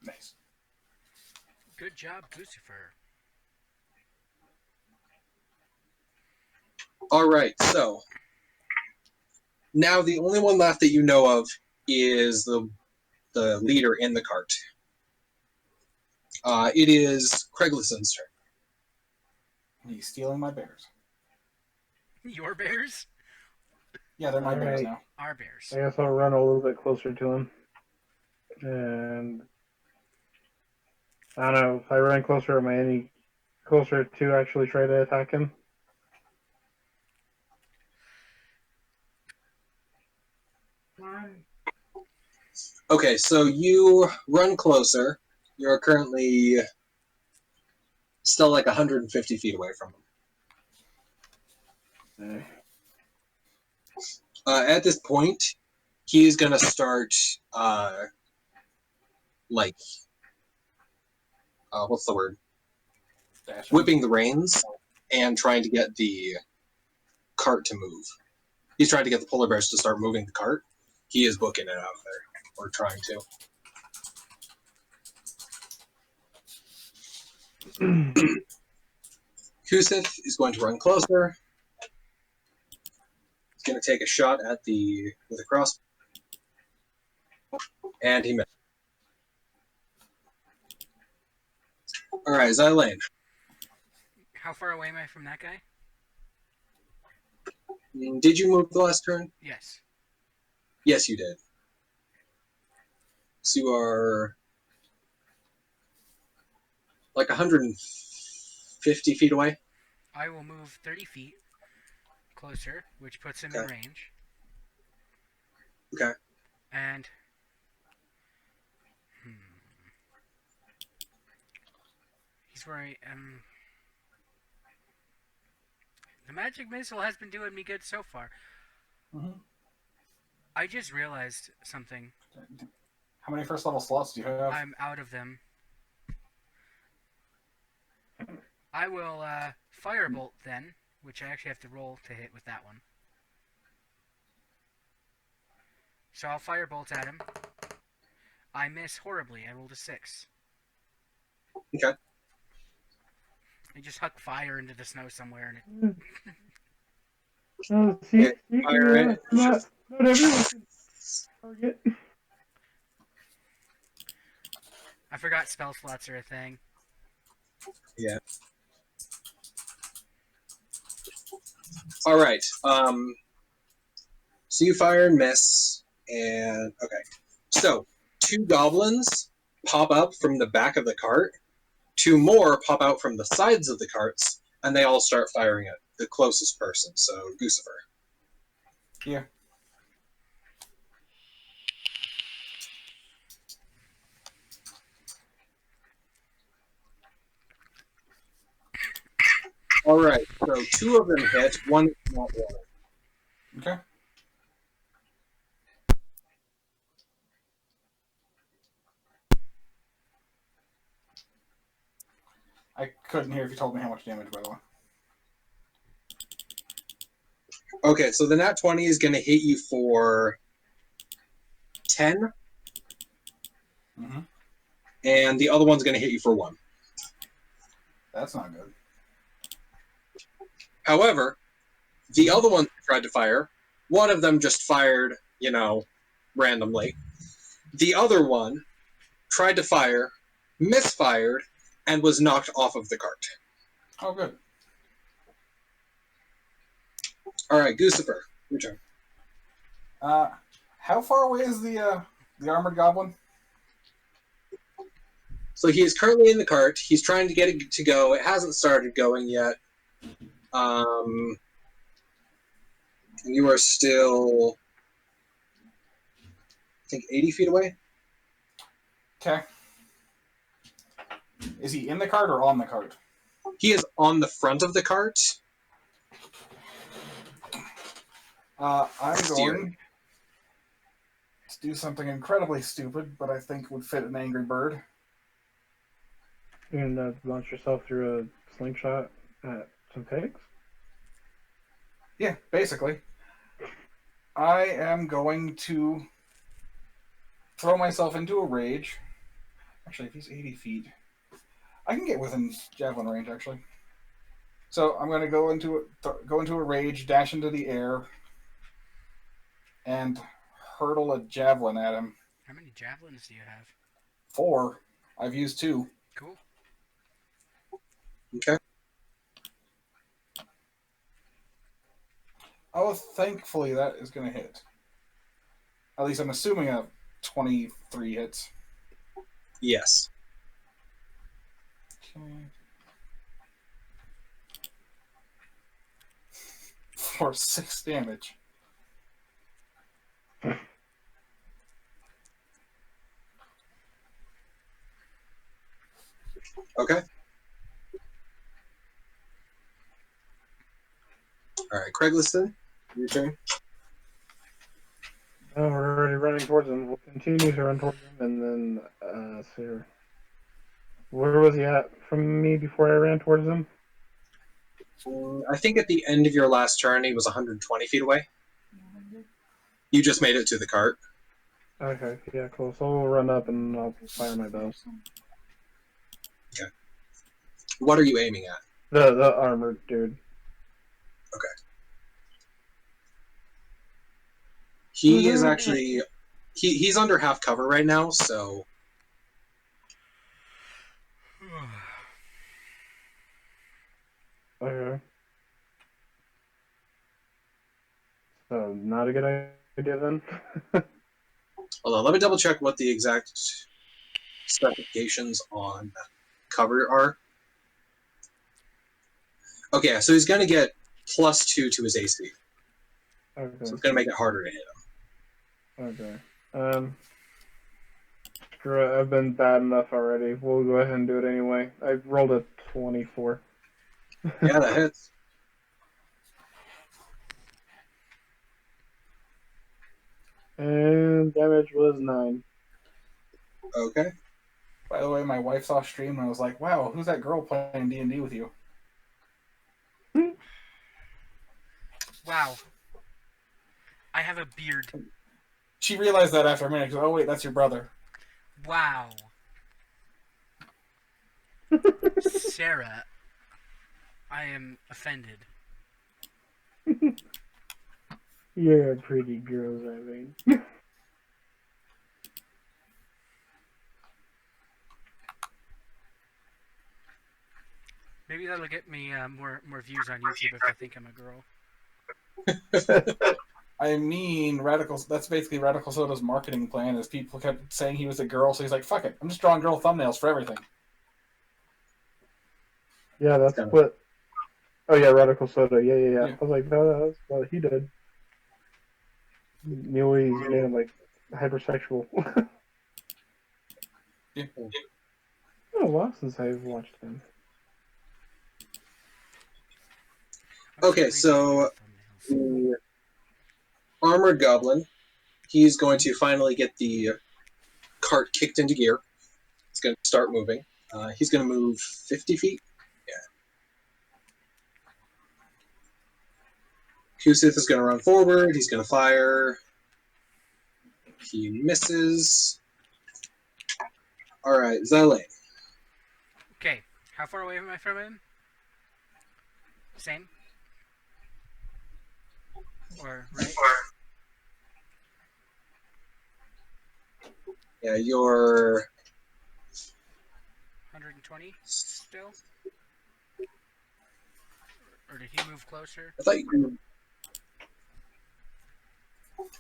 Speaker 2: Nice.
Speaker 1: Good job, Goossifer.
Speaker 4: Alright, so now the only one left that you know of is the leader in the cart. It is Craiglisson's turn.
Speaker 2: He's stealing my bears.
Speaker 1: Your bears?
Speaker 2: Yeah, they're my bears
Speaker 3: Alright.
Speaker 2: now.
Speaker 1: Our bears.
Speaker 3: I guess I'll run a little bit closer to him. And I don't know, if I run closer, am I any closer to actually try to attack him?
Speaker 4: Okay, so you run closer. You're currently still like 150 feet away from him. At this point, he is going to start, what's the word?
Speaker 2: Dash.
Speaker 4: Whipping the reins and trying to get the cart to move. He's trying to get the polar bears to start moving the cart. He is booking it out of there, or trying to. Kusith is going to run closer. He's going to take a shot at with a crossbow. And he missed. Alright, Xylane.
Speaker 1: How far away am I from that guy?
Speaker 4: Did you move the last turn?
Speaker 1: Yes.
Speaker 4: Yes, you did. So you are like 150 feet away.
Speaker 1: I will move 30 feet closer, which puts him in range.
Speaker 4: Okay.
Speaker 1: And That's where I am. The magic missile has been doing me good so far.
Speaker 2: Mm-hmm.
Speaker 1: I just realized something.
Speaker 2: How many first level slots do you have?
Speaker 1: I'm out of them. I will firebolt then, which I actually have to roll to hit with that one. So I'll firebolt at him. I miss horribly. I rolled a 6.
Speaker 4: Okay.
Speaker 1: I just huck fire into the snow somewhere, and
Speaker 3: See,
Speaker 4: Okay, fire it.
Speaker 3: not everyone can target.
Speaker 1: I forgot spell slots are a thing.
Speaker 4: Yeah. All right. So you fire and miss, and okay. So 2 goblins pop up from the back of the cart. 2 more pop out from the sides of the carts, and they all start firing at the closest person. So Goossifer.
Speaker 2: Yeah.
Speaker 4: All right. So 2 of them hit. 1 is not one.
Speaker 2: Okay. I couldn't hear if you told me how much damage, by the way.
Speaker 4: Okay. So the nat 20 is going to hit you for 10,
Speaker 2: Mm-hmm.
Speaker 4: and the other one's going to hit you for 1.
Speaker 2: That's not good.
Speaker 4: However, the other one tried to fire. One of them just fired, randomly. The other one tried to fire, misfired, and was knocked off of the cart.
Speaker 2: Oh, good.
Speaker 4: All right, Goossifer, your turn.
Speaker 2: How far away is the armored goblin?
Speaker 4: So he is currently in the cart. He's trying to get it to go. It hasn't started going yet. And you are still, I think, 80 feet away.
Speaker 2: Okay. Is he in the cart or on the cart?
Speaker 4: He is on the front of the cart.
Speaker 2: I'm
Speaker 4: Steering.
Speaker 2: going to do something incredibly stupid, but I think would fit an angry bird.
Speaker 3: You're gonna launch yourself through a slingshot at some pigs?
Speaker 2: Yeah, basically. I am going to throw myself into a rage. Actually, if he's 80 feet, I can get within javelin range, actually. So I'm going to go into a rage, dash into the air, and hurtle a javelin at him.
Speaker 1: How many javelins do you have?
Speaker 2: 4. I've used 2.
Speaker 1: Cool.
Speaker 4: Okay.
Speaker 2: Oh, thankfully that is going to hit. At least I'm assuming a 23 hits.
Speaker 4: Yes.
Speaker 2: Okay. For 6 damage.
Speaker 4: Okay. All right, Craigliston, your turn.
Speaker 3: Oh, we're already running towards him. We'll continue to run towards him, and then see here. Where was he at from me before I ran towards him?
Speaker 4: I think at the end of your last turn, he was 120 feet away. You just made it to the cart.
Speaker 3: Okay, yeah, cool. So we'll run up and I'll fire my bow.
Speaker 4: Okay. What are you aiming at?
Speaker 3: The armored dude.
Speaker 4: Okay. He is actually he's under half cover right now, so
Speaker 3: Okay. So not a good idea then.
Speaker 4: hold on, let me double check what the exact specifications on cover are. Okay, so he's gonna get +2 to his AC.
Speaker 3: Okay.
Speaker 4: So it's gonna make it harder to hit him.
Speaker 3: Okay. screw it. I've been bad enough already. We'll go ahead and do it anyway. I rolled a 24.
Speaker 4: Yeah, that hits.
Speaker 3: And damage was 9.
Speaker 4: Okay.
Speaker 2: By the way, my wife saw stream and I was like, "Wow, who's that girl playing D&D with you?"
Speaker 1: Wow. I have a beard.
Speaker 2: She realized that after a minute. She goes, "Oh wait, that's your brother."
Speaker 1: Wow. Sarah, I am offended.
Speaker 3: You're a pretty girl, I mean.
Speaker 1: Maybe that'll get me more views on YouTube if I think I'm a girl.
Speaker 2: I mean, Radical. That's basically Radical Soda's marketing plan. Is people kept saying he was a girl, so he's like, "Fuck it, I'm just drawing girl thumbnails for everything."
Speaker 3: Yeah, that's
Speaker 4: Yeah.
Speaker 3: what. Oh yeah, Radical Soda. Yeah.
Speaker 2: Yeah.
Speaker 3: I was like, no, that's what he did. You always made him like hypersexual.
Speaker 2: Yeah.
Speaker 3: It's been a while since I've watched him.
Speaker 4: Okay, so the armored goblin, he's going to finally get the cart kicked into gear. It's going to start moving. He's going to move 50 feet. Yeah. Goossifer is going to run forward. He's going to fire. He misses. All right, Zylane.
Speaker 1: Okay, how far away am I from him? Same? Or right?
Speaker 4: Yeah, you're
Speaker 1: 120 still? Or did he move closer?
Speaker 4: I thought you.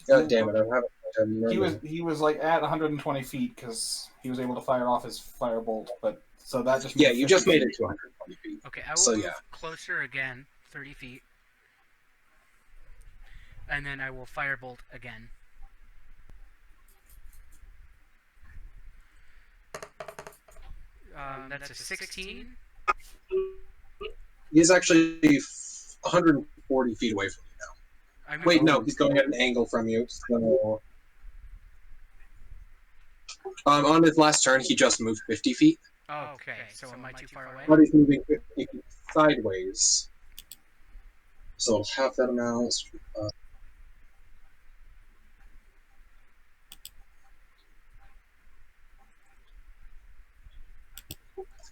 Speaker 4: God damn it!
Speaker 2: He was like at 120 feet because he was able to fire off his firebolt, but so that just
Speaker 4: Yeah,
Speaker 2: moved
Speaker 4: you
Speaker 2: 50
Speaker 4: just made
Speaker 2: feet.
Speaker 4: it to 120 feet.
Speaker 1: Okay, I will
Speaker 4: So,
Speaker 1: move
Speaker 4: yeah.
Speaker 1: closer again, 30 feet. And then I will firebolt again. That's a 16.
Speaker 4: He's actually 140 feet away from you now.
Speaker 1: I moved
Speaker 4: Wait, no, he's going at an angle from you. So, on his last turn, he just moved 50 feet.
Speaker 1: Oh, okay, so am I too far away?
Speaker 4: But he's moving 50 feet sideways. So half that amount.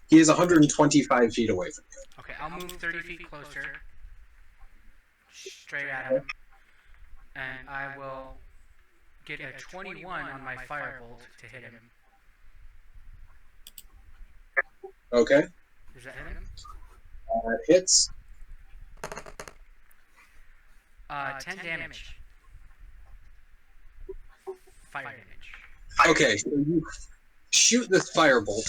Speaker 4: He is 125 feet away from you.
Speaker 1: Okay, I'll move 30 feet closer. Straight at him. And I will get a 21 on my firebolt to hit him.
Speaker 4: Okay.
Speaker 1: Does that hit him?
Speaker 4: Hits.
Speaker 1: 10 damage. Fire damage.
Speaker 4: Okay, so you shoot this firebolt.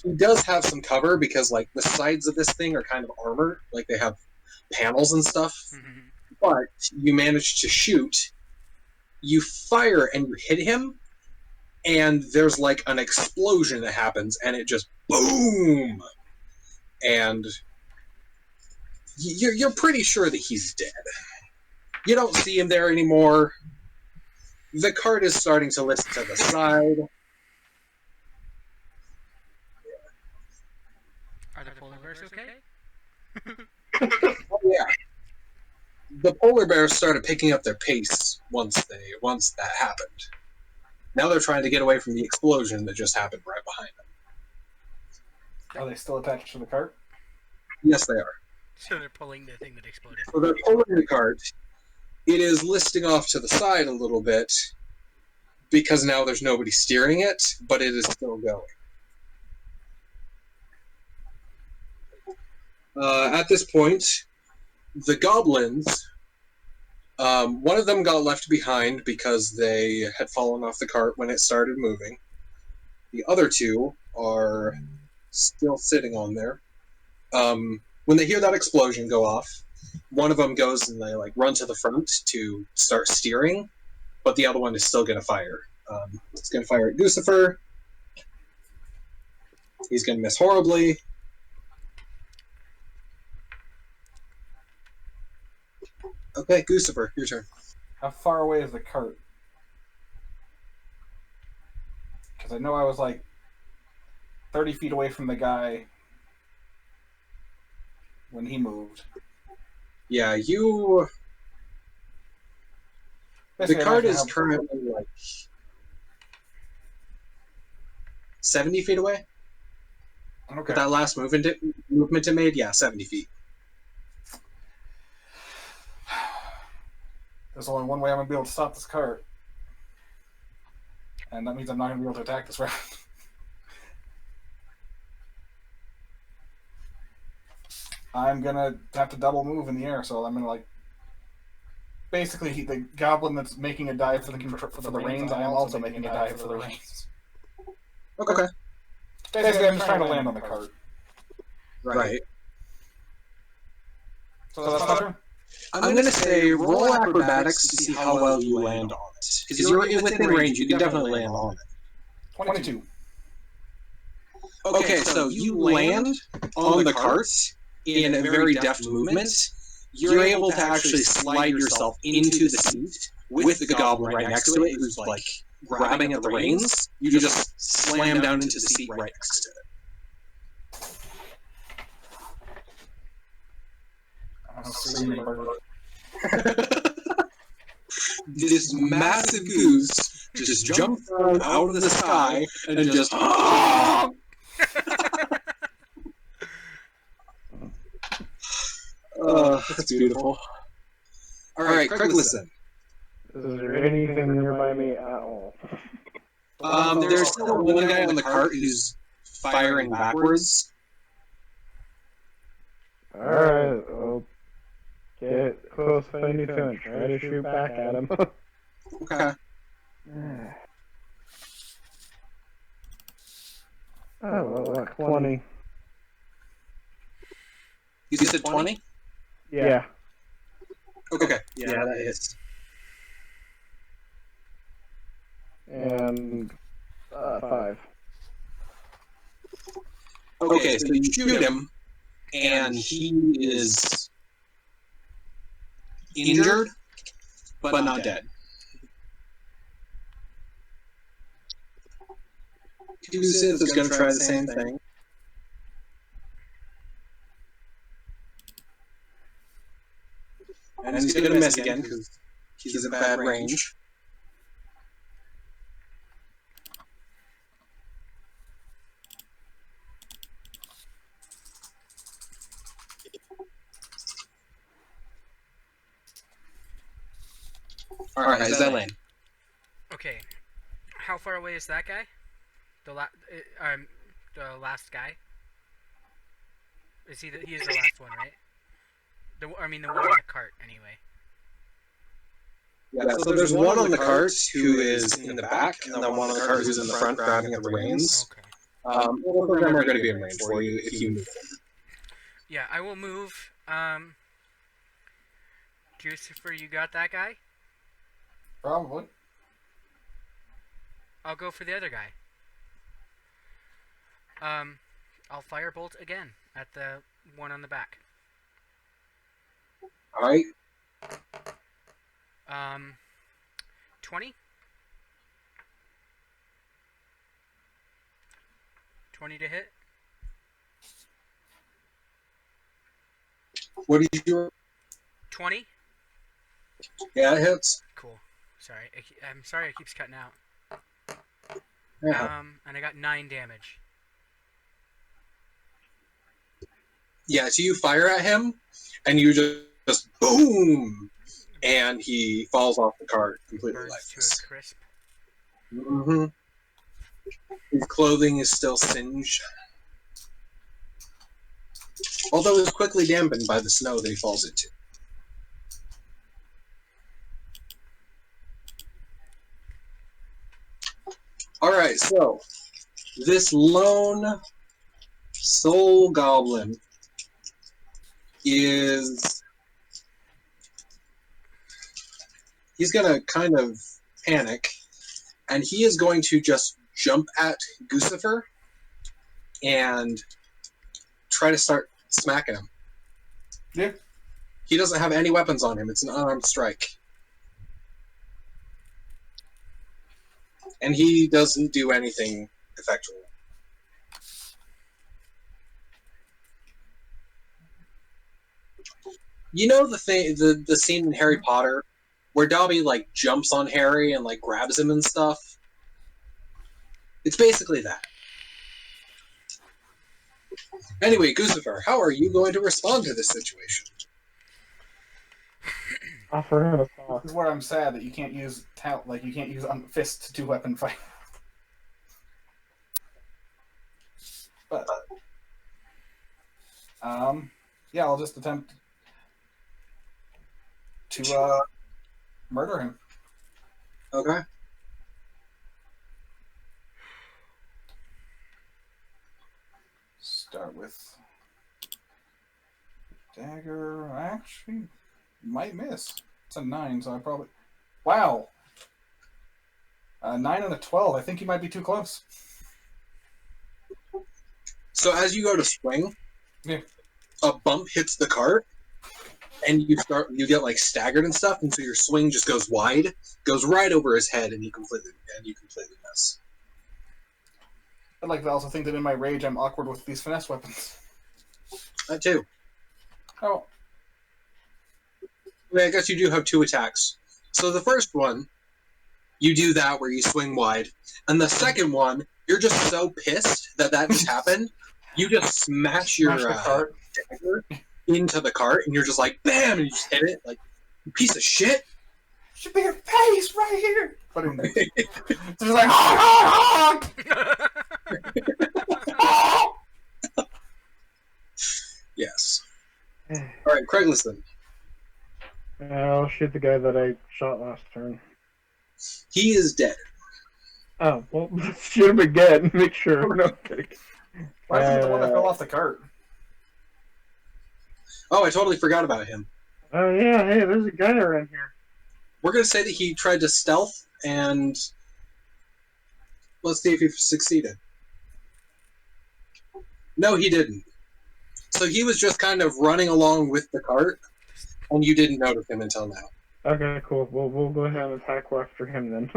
Speaker 4: He does have some cover because, like, the sides of this thing are kind of armored. Like, they have panels and stuff.
Speaker 1: Mm-hmm.
Speaker 4: But you manage to shoot. You fire and you hit him. And there's, like, an explosion that happens. And it just boom! And you're pretty sure that he's dead. You don't see him there anymore. The cart is starting to lift to the side.
Speaker 1: Are the polar bears okay?
Speaker 4: Oh, yeah. The polar bears started picking up their pace once that happened. Now they're trying to get away from the explosion that just happened right behind them.
Speaker 2: Are they still attached to the cart?
Speaker 4: Yes, they are.
Speaker 1: So they're pulling the thing that exploded.
Speaker 4: So they're pulling the cart. It is listing off to the side a little bit because now there's nobody steering it, but it is still going. At this point, the goblins, one of them got left behind because they had fallen off the cart when it started moving. The other two are still sitting on there. When they hear that explosion go off, one of them goes and they like run to the front to start steering, but the other one is still going to fire. It's going to fire at Goossifer. He's going to miss horribly. Okay, Goossifer, your turn.
Speaker 2: How far away is the cart? Because I know I was like 30 feet away from the guy when he moved.
Speaker 4: Yeah, you... The
Speaker 2: Basically,
Speaker 4: cart
Speaker 2: imagine
Speaker 4: is currently like 70 feet away.
Speaker 2: Okay.
Speaker 4: With that last movement it made, yeah, 70 feet.
Speaker 2: There's only one way I'm going to be able to stop this cart. And that means I'm not going to be able to attack this round. I'm going to have to double move in the air, so I'm going to like... Basically, the goblin that's making a dive for the reins, I am also making a dive for the reins.
Speaker 4: Okay.
Speaker 2: Basically, I'm just trying to land on the cart.
Speaker 4: Right.
Speaker 2: So that's my turn?
Speaker 4: I'm going to say roll acrobatics to see how well you land on it. Because you're within range, you can definitely land on it.
Speaker 2: 22.
Speaker 4: Okay, so you land on the cart in a very deft movement. You're able to actually slide yourself into the seat with the goblin right next to it, who's like grabbing at the reins. You just slam down into the seat right next to it. This massive goose just jumps out of the sky and just... That's beautiful. All right, Craig, listen.
Speaker 3: Is there anything nearby me at all?
Speaker 4: There's still one guy on the cart who's firing backwards.
Speaker 3: Alright, I'll get close if I need to and try to shoot back at him.
Speaker 4: Okay.
Speaker 3: Oh, well, 20.
Speaker 4: You said 20?
Speaker 3: Yeah.
Speaker 4: Okay. Yeah, that hits.
Speaker 3: And 5.
Speaker 4: Okay, so you shoot him, and he is injured, but not dead. Goossifer is going to try the same thing. And he's going to miss again because he's in bad range. Alright, Zelen.
Speaker 1: Okay. How far away is that guy? The last guy? Is he he is the last one, right? The one on the cart, anyway.
Speaker 4: Yeah, so there's one on the cart who is in the back, and then one on the cart who's in the front grabbing at the reins.
Speaker 1: Okay.
Speaker 4: Both of them are going to be in range for you if you move.
Speaker 1: Yeah, I will move. Goossifer, you got that guy?
Speaker 2: Probably.
Speaker 1: I'll go for the other guy. I'll firebolt again at the one on the back.
Speaker 4: Alright.
Speaker 1: 20? 20 to hit?
Speaker 4: What did you do?
Speaker 1: 20?
Speaker 4: Yeah, it hits.
Speaker 1: Cool. Sorry. I'm sorry it keeps cutting out.
Speaker 4: Yeah.
Speaker 1: And I got 9 damage.
Speaker 4: Yeah, so you fire at him, and you just boom! And he falls off the cart completely
Speaker 1: Burns
Speaker 4: lifeless.
Speaker 1: to a crisp.
Speaker 4: Mm-hmm. His clothing is still singed. Although it's quickly dampened by the snow that he falls into. Alright, so this lone soul goblin is... He's gonna kind of panic and he is going to just jump at Goossifer and try to start smacking him.
Speaker 2: Yeah.
Speaker 4: He doesn't have any weapons on him. It's an unarmed strike. And he doesn't do anything effectual. You know the scene in Harry Potter where Dobby like jumps on Harry and like grabs him and stuff? It's basically that. Anyway, Goossifer, how are you going to respond to this situation?
Speaker 3: Offer him a saw.
Speaker 2: This is where I'm sad that you can't use you can't use fist to two-weapon fight. But yeah, I'll just attempt to murder him.
Speaker 4: Okay.
Speaker 2: Start with dagger. Actually, might miss. It's a 9, so I probably. Wow. 9 and a 12. I think you might be too close.
Speaker 4: So as you go to swing,
Speaker 2: Yeah.
Speaker 4: a bump hits the cart, and you get like staggered and stuff, and so your swing just goes wide, goes right over his head, and you completely miss.
Speaker 2: I'd like to also think that in my rage, I'm awkward with these finesse weapons.
Speaker 4: That too.
Speaker 2: Oh,
Speaker 4: I mean, I guess you do have 2 attacks. So the first one, you do that where you swing wide, and the second one, you're just so pissed that just happened, you just smash your
Speaker 2: smash the cart.
Speaker 4: dagger into the cart, and you're just like, bam, and you just hit it, like, you piece of shit.
Speaker 2: Should be a face right here. But in it's just like, honk, honk, honk.
Speaker 4: Yes. Alright, Craigleston.
Speaker 3: I'll shoot the guy that I shot last turn.
Speaker 4: He is dead.
Speaker 3: Oh, well, let's shoot him again. Make sure. No, I'm kidding.
Speaker 2: Why isn't it the one that fell off the cart?
Speaker 4: Oh, I totally forgot about him.
Speaker 3: Oh, yeah, hey, there's a guy around here.
Speaker 4: We're going to say that he tried to stealth, and let's see if he succeeded. No, he didn't. So he was just kind of running along with the cart, and you didn't notice him until now.
Speaker 3: Okay, cool. We'll go ahead and attack after him then.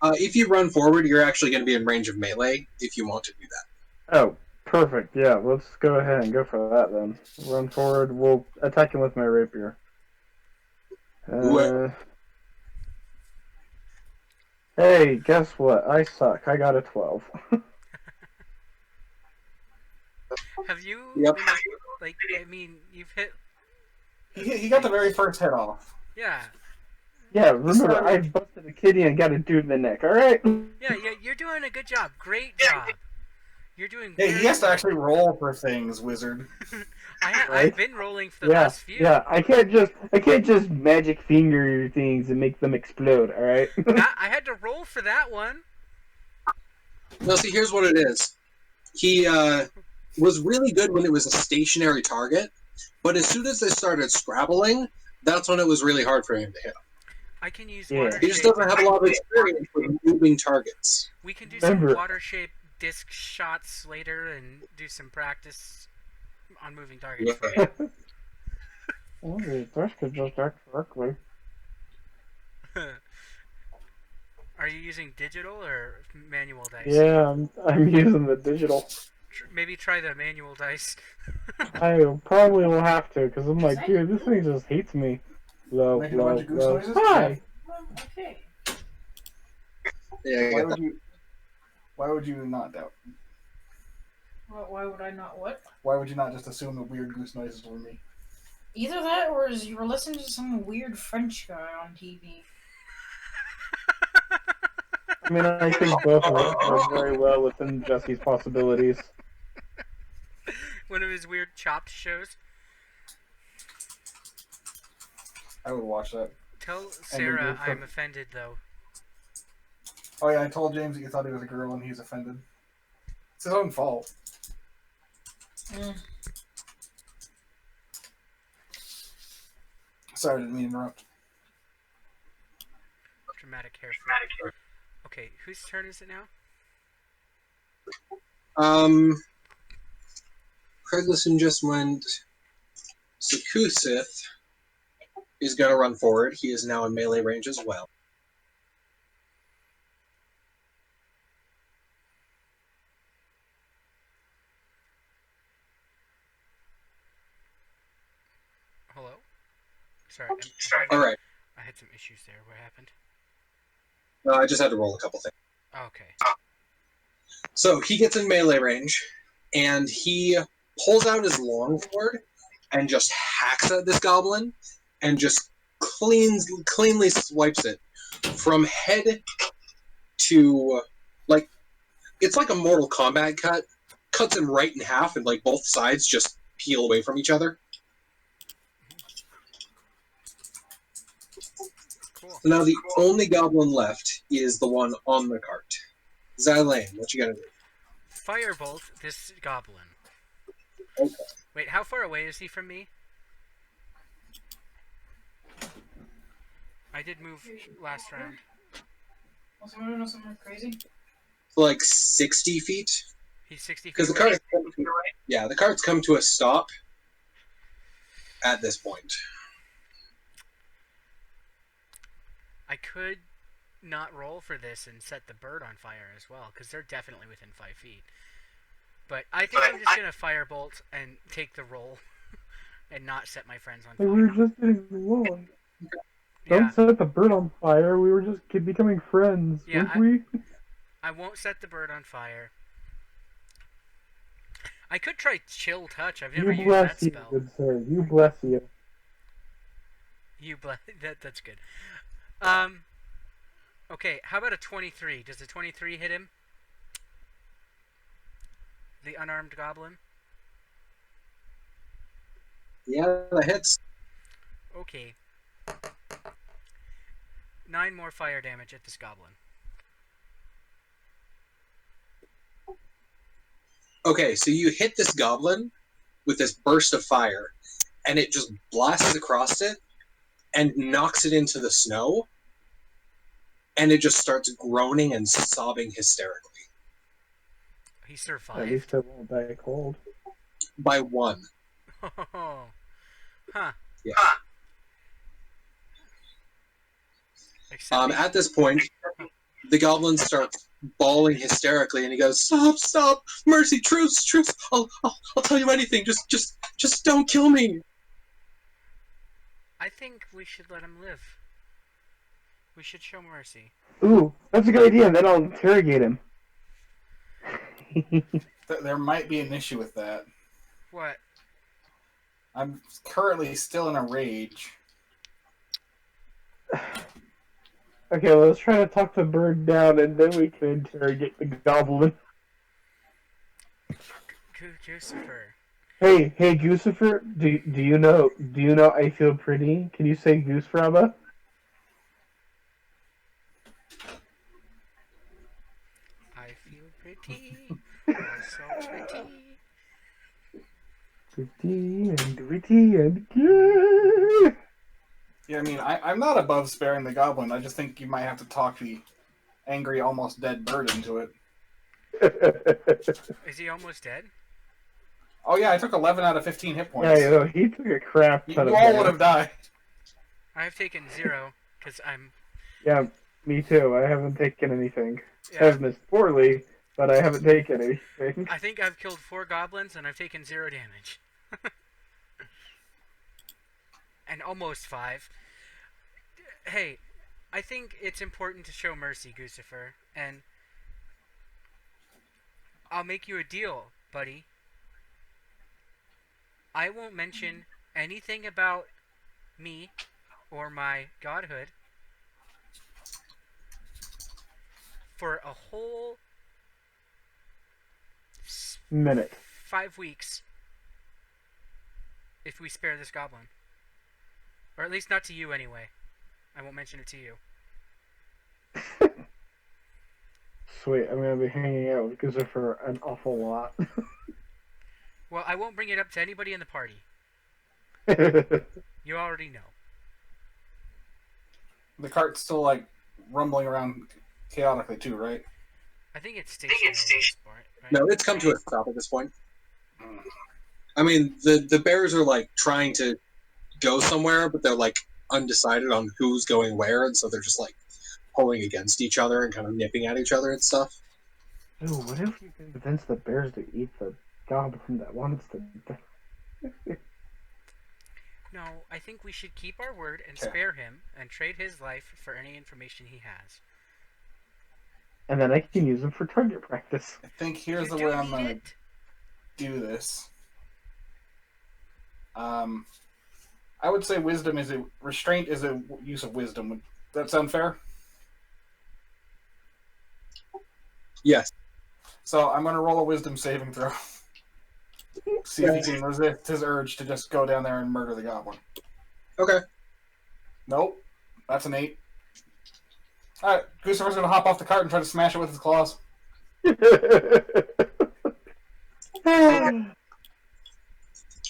Speaker 4: If you run forward, you're actually going to be in range of melee if you want to do that.
Speaker 3: Oh, perfect. Yeah, let's go ahead and go for that then. Run forward. We'll attack him with my rapier. Hey, guess what? I suck. I got a 12.
Speaker 1: Have you?
Speaker 4: Yep.
Speaker 1: Like, I mean, you've hit.
Speaker 2: He got the very first hit off.
Speaker 1: Yeah.
Speaker 3: Yeah, remember, I busted a kitty and got a dude in the neck, alright?
Speaker 1: Yeah, you're doing a good job. Great job. You're doing.
Speaker 2: Hey, he has to actually roll for things, wizard.
Speaker 1: I've been rolling for the
Speaker 3: Yeah,
Speaker 1: last few.
Speaker 3: yeah, I can't just magic finger things and make them explode, alright?
Speaker 1: I had to roll for that one.
Speaker 4: No, see, here's what it is. He was really good when it was a stationary target, but as soon as they started scrabbling, that's when it was really hard for him to hit.
Speaker 1: I can use
Speaker 3: Yeah.
Speaker 1: water
Speaker 4: He just
Speaker 1: shape.
Speaker 4: doesn't have a lot of experience with moving targets.
Speaker 1: We can do
Speaker 3: Remember-
Speaker 1: some water shape disc shots later and do some practice on moving targets.
Speaker 4: Yeah.
Speaker 3: Well, this could just act correctly.
Speaker 1: Are you using digital or manual dice?
Speaker 3: Yeah, I'm using the digital.
Speaker 1: Maybe try the manual dice.
Speaker 3: I probably will have to, because I'm like, dude, this thing just hates me. Low,
Speaker 2: Making a
Speaker 3: low,
Speaker 2: bunch of goose
Speaker 3: low.
Speaker 2: noises?
Speaker 3: Hi!
Speaker 5: Okay.
Speaker 4: Yeah, I
Speaker 2: Why
Speaker 4: get
Speaker 2: would
Speaker 4: that.
Speaker 2: you? Why would you not doubt?
Speaker 5: Why would I not what?
Speaker 2: Why would you not just assume the weird goose noises were me?
Speaker 5: Either that or is you were listening to some weird French guy on TV.
Speaker 3: I mean, I think both are very well within Jesse's possibilities.
Speaker 1: One of his weird chopped shows.
Speaker 2: I would watch that.
Speaker 1: Tell
Speaker 2: you're
Speaker 1: Sarah
Speaker 2: good for-
Speaker 1: I'm offended, though.
Speaker 2: Oh yeah, I told James that you thought he was a girl and he's offended. It's his own fault.
Speaker 5: Mm.
Speaker 2: Sorry, didn't mean to interrupt.
Speaker 1: Dramatic hair flip. Okay, whose turn is it now?
Speaker 4: Craiglison just went. So Kusith is going to run forward. He is now in melee range as well.
Speaker 1: Hello? Sorry.
Speaker 4: All right.
Speaker 1: I had some issues there. What happened?
Speaker 4: I just had to roll a couple things.
Speaker 1: Okay.
Speaker 4: So he gets in melee range, and he pulls out his longsword and just hacks at this goblin, and just cleanly swipes it from head to like it's like a Mortal Kombat cut. Cuts him right in half, and like both sides just peel away from each other.
Speaker 1: Cool.
Speaker 4: So now the only goblin left is the one on the cart. Xylane, what you gotta do?
Speaker 1: Firebolt this goblin.
Speaker 4: Okay.
Speaker 1: Wait, how far away is he from me? I did move last round.
Speaker 5: Was someone doing something crazy?
Speaker 4: So like 60 feet.
Speaker 1: He's 60 feet
Speaker 4: Because the
Speaker 1: away.
Speaker 4: cart's the cart's come to a stop at this point.
Speaker 1: I could not roll for this and set the bird on fire as well, because they're definitely within 5 feet. But I think I'm just going to firebolt and take the roll and not set my friends on
Speaker 3: We
Speaker 1: fire.
Speaker 3: were just getting along.
Speaker 1: Yeah,
Speaker 3: Don't set the bird on fire. We were just becoming friends,
Speaker 1: Yeah,
Speaker 3: weren't we?
Speaker 1: I won't set the bird on fire. I could try Chill Touch. I've never
Speaker 3: You
Speaker 1: used that
Speaker 3: bless you,
Speaker 1: spell.
Speaker 3: good sir. You bless you.
Speaker 1: That's good. Okay, how about a 23? Does a 23 hit him? The unarmed goblin?
Speaker 4: Yeah, that hits.
Speaker 1: Okay. 9 more fire damage at this goblin.
Speaker 4: Okay, so you hit this goblin with this burst of fire, and it just blasts across it and knocks it into the snow, and it just starts groaning and sobbing hysterically.
Speaker 1: He
Speaker 3: At
Speaker 1: survived.
Speaker 3: least I won't die cold.
Speaker 4: By one.
Speaker 1: Huh.
Speaker 4: Yeah.
Speaker 1: Except
Speaker 4: At this point, the goblin starts bawling hysterically, and he goes, "Stop! Mercy, truce! I'll tell you anything. Just don't kill me."
Speaker 1: I think we should let him live. We should show mercy.
Speaker 3: Ooh, that's a good idea. Then I'll interrogate him.
Speaker 2: There might be an issue with that.
Speaker 1: What?
Speaker 2: I'm currently still in a rage.
Speaker 3: Okay, let's try to talk the bird down, and then we can interrogate the goblin.
Speaker 1: Goossifer.
Speaker 3: Hey, Goossifer, do you know I feel pretty? Can you say goose fraba?
Speaker 1: I feel pretty. Oh, so pretty.
Speaker 3: Pretty and witty and good.
Speaker 2: Yeah, I mean, I'm not above sparing the goblin. I just think you might have to talk the angry, almost dead bird into it.
Speaker 1: Is he almost dead?
Speaker 2: Oh yeah, I took 11 out of 15 hit
Speaker 3: Yeah,
Speaker 2: points.
Speaker 3: you know, he took a crap
Speaker 2: You
Speaker 3: ton of
Speaker 2: all
Speaker 3: damage.
Speaker 2: would have died.
Speaker 1: I have taken 0 because I'm.
Speaker 3: Yeah, me too. I haven't taken anything.
Speaker 1: Yeah,
Speaker 3: I've missed poorly, but I haven't taken anything.
Speaker 1: I think I've killed 4 goblins and I've taken 0 damage. And almost 5. Hey, I think it's important to show mercy, Goossifer, and I'll make you a deal, buddy. I won't mention anything about me or my godhood for a whole
Speaker 3: Minute.
Speaker 1: 5 weeks if we spare this goblin. Or at least not to you anyway. I won't mention it to you.
Speaker 3: Sweet, I'm gonna be hanging out with Goossifer for an awful lot.
Speaker 1: Well, I won't bring it up to anybody in the party. You already know.
Speaker 2: The cart's still like rumbling around chaotically too, right?
Speaker 1: I think it's stationary at this point, right?
Speaker 4: No, it's come to a stop at this point.
Speaker 2: Mm.
Speaker 4: I mean, the bears are like trying to go somewhere, but they're like undecided on who's going where, and so they're just like pulling against each other and kind of nipping at each other and stuff.
Speaker 3: Ooh, what if you can convince the bears to eat the goblin that wants to die?
Speaker 1: No, I think we should keep our word and
Speaker 2: Okay.
Speaker 1: spare him and trade his life for any information he has.
Speaker 3: And then I can use them for target practice.
Speaker 2: I think here's
Speaker 1: You
Speaker 2: the way
Speaker 1: do
Speaker 2: I'm
Speaker 1: need
Speaker 2: gonna
Speaker 1: it.
Speaker 2: do this. I would say wisdom is a restraint is a use of wisdom. Would that sound fair?
Speaker 4: Yes.
Speaker 2: So I'm gonna roll a wisdom saving throw. See if he can resist his urge to just go down there and murder the goblin.
Speaker 4: Okay.
Speaker 2: Nope. That's an 8. Alright, Goossifer's gonna hop off the cart and try to smash it with his claws.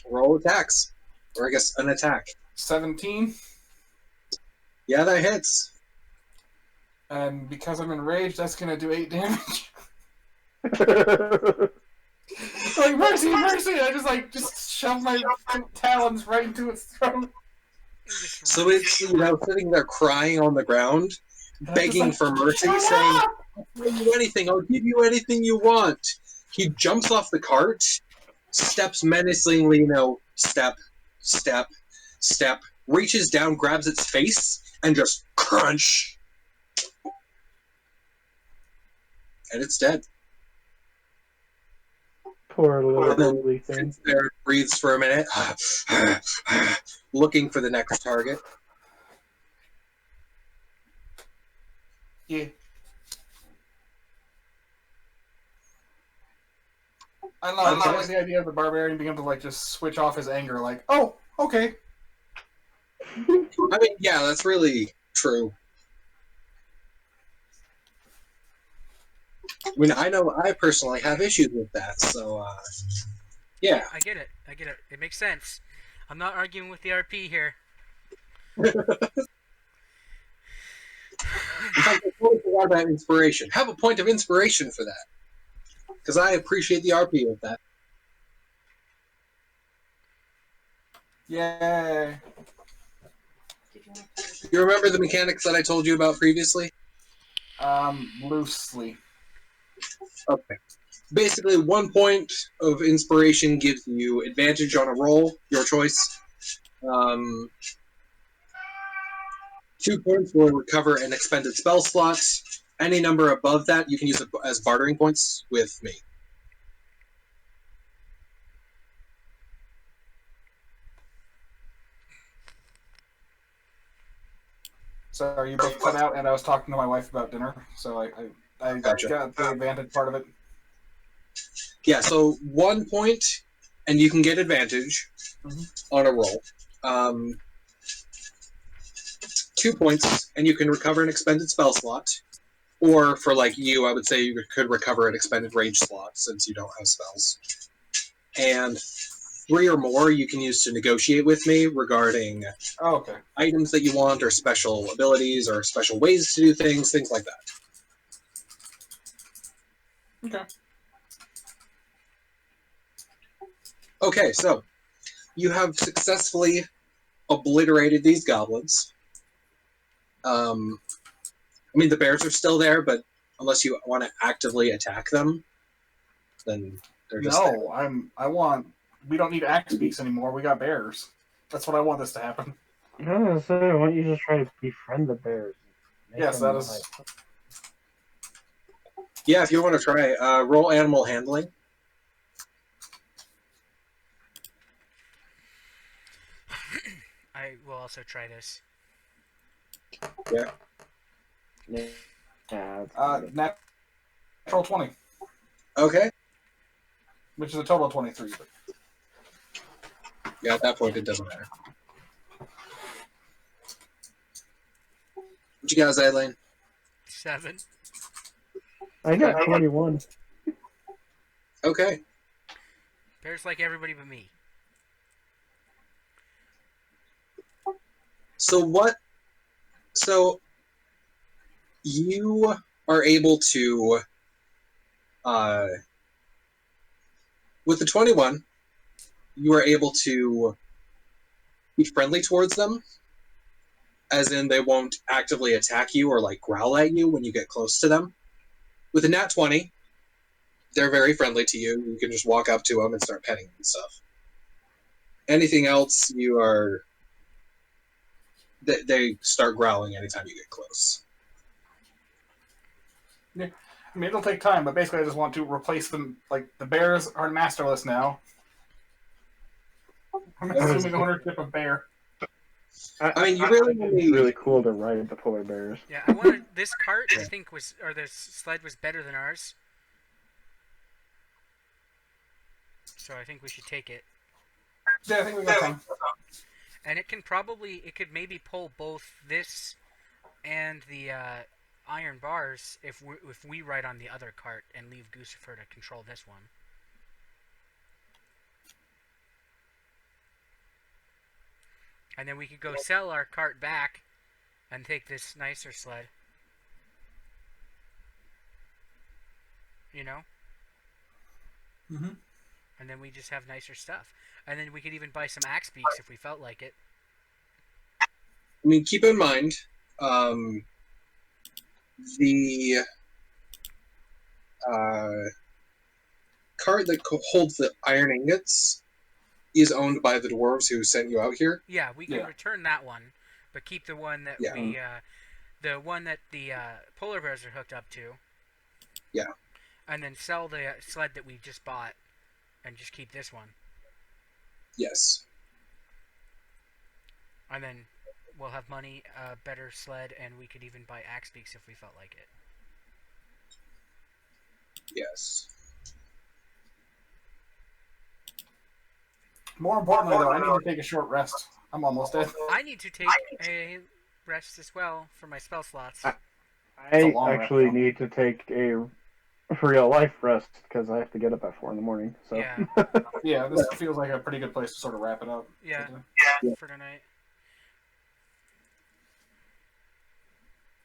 Speaker 4: Roll attacks. Or I guess an attack.
Speaker 2: 17.
Speaker 4: Yeah, that hits.
Speaker 2: And because I'm enraged, that's gonna do 8 damage. Like, mercy, mercy! I just shove my talons right into its throat.
Speaker 4: So it's, sitting there crying on the ground,
Speaker 2: And I'm
Speaker 4: begging
Speaker 2: just like,
Speaker 4: for mercy,
Speaker 2: "Shut
Speaker 4: saying,
Speaker 2: up!"
Speaker 4: I'll give you anything, I'll give you anything you want. He jumps off the cart, steps menacingly, step, step, step, reaches down, grabs its face, and just crunch. And it's dead.
Speaker 3: Poor little
Speaker 4: And then
Speaker 3: ugly thing.
Speaker 4: sits there, breathes for a minute, looking for the next target.
Speaker 2: Yeah. I don't know, I like the idea of the barbarian being able to, just switch off his anger, oh, okay.
Speaker 4: I mean, yeah, that's really true. I mean, I know I personally have issues with that, so, yeah.
Speaker 1: I get it. It makes sense. I'm not arguing with the RP here.
Speaker 4: In fact, I totally forgot about inspiration. Have a point of inspiration for that. Because I appreciate the RP of that.
Speaker 2: Yay.
Speaker 4: You remember the mechanics that I told you about previously?
Speaker 2: Loosely.
Speaker 4: Okay. Basically, 1 point of inspiration gives you advantage on a roll, your choice. 2 points will recover an expended spell slot. Any number above that, you can use it as bartering points with me.
Speaker 2: Sorry, you both cut out, and I was talking to my wife about dinner, so I
Speaker 4: Gotcha.
Speaker 2: got the advantage part of it.
Speaker 4: Yeah, so 1 point, and you can get advantage on a roll. 2 points, and you can recover an expended spell slot. Or for you, I would say you could recover an expended rage slot since you don't have spells. And 3 or more you can use to negotiate with me regarding items that you want, or special abilities, or special ways to do things like that.
Speaker 2: Okay.
Speaker 4: Okay, so you have successfully obliterated these goblins. I mean, the bears are still there, but unless you want to actively attack them, then they're just there.
Speaker 2: No, we don't need axe beaks anymore. We got bears. That's what I want this to happen.
Speaker 3: No, so why don't you just try to befriend the bears?
Speaker 2: Yes, that is.
Speaker 4: Yeah, if you want to try, roll animal handling.
Speaker 1: I will also try this.
Speaker 4: Yeah.
Speaker 3: Yeah.
Speaker 2: Natural 20,
Speaker 4: Okay.
Speaker 2: which is a total of 23. But...
Speaker 4: Yeah, at that point, it doesn't matter. What you got, Zylane?
Speaker 1: 7.
Speaker 3: I got 21.
Speaker 4: Okay.
Speaker 1: Bears like everybody but me.
Speaker 4: So you are able to, with the 21, you are able to be friendly towards them, as in they won't actively attack you or like growl at you when you get close to them. With a nat 20, they're very friendly to you. You can just walk up to them and start petting them and stuff. Anything else, you are... They start growling anytime you get close.
Speaker 2: I mean, it'll take time, but basically I just want to replace them. Like, the bears are masterless now. I'm assuming ownership of bear.
Speaker 4: I mean, you really
Speaker 3: It'd be really cool to ride the polar bears.
Speaker 1: Yeah, I wanted this cart. I think this sled was better than ours. So I think we should take it.
Speaker 2: Yeah, I think we got time.
Speaker 1: And it could maybe pull both this and the iron bars if we ride on the other cart and leave Goossifer to control this one. And then we could go sell our cart back and take this nicer sled. You know?
Speaker 2: Mm-hmm.
Speaker 1: And then we just have nicer stuff. And then we could even buy some axe beaks if we felt like it.
Speaker 4: I mean, keep in mind, the cart that holds the iron ingots is owned by the dwarves who sent you out here.
Speaker 1: Yeah, we can return that one, but keep the one that the one that the polar bears are hooked up to.
Speaker 4: Yeah.
Speaker 1: And then sell the sled that we just bought, and just keep this one.
Speaker 4: Yes.
Speaker 1: And then we'll have money, a better sled, and we could even buy axe beaks if we felt like it.
Speaker 4: Yes.
Speaker 2: More importantly, though, I need to take a short rest. I'm almost dead.
Speaker 1: I need to take a rest as well for my spell slots.
Speaker 3: I actually need to take a real life rest because I have to get up at 4 in the morning. So
Speaker 1: Yeah.
Speaker 2: Yeah, this feels like a pretty good place to sort of wrap it up.
Speaker 1: Yeah. For tonight.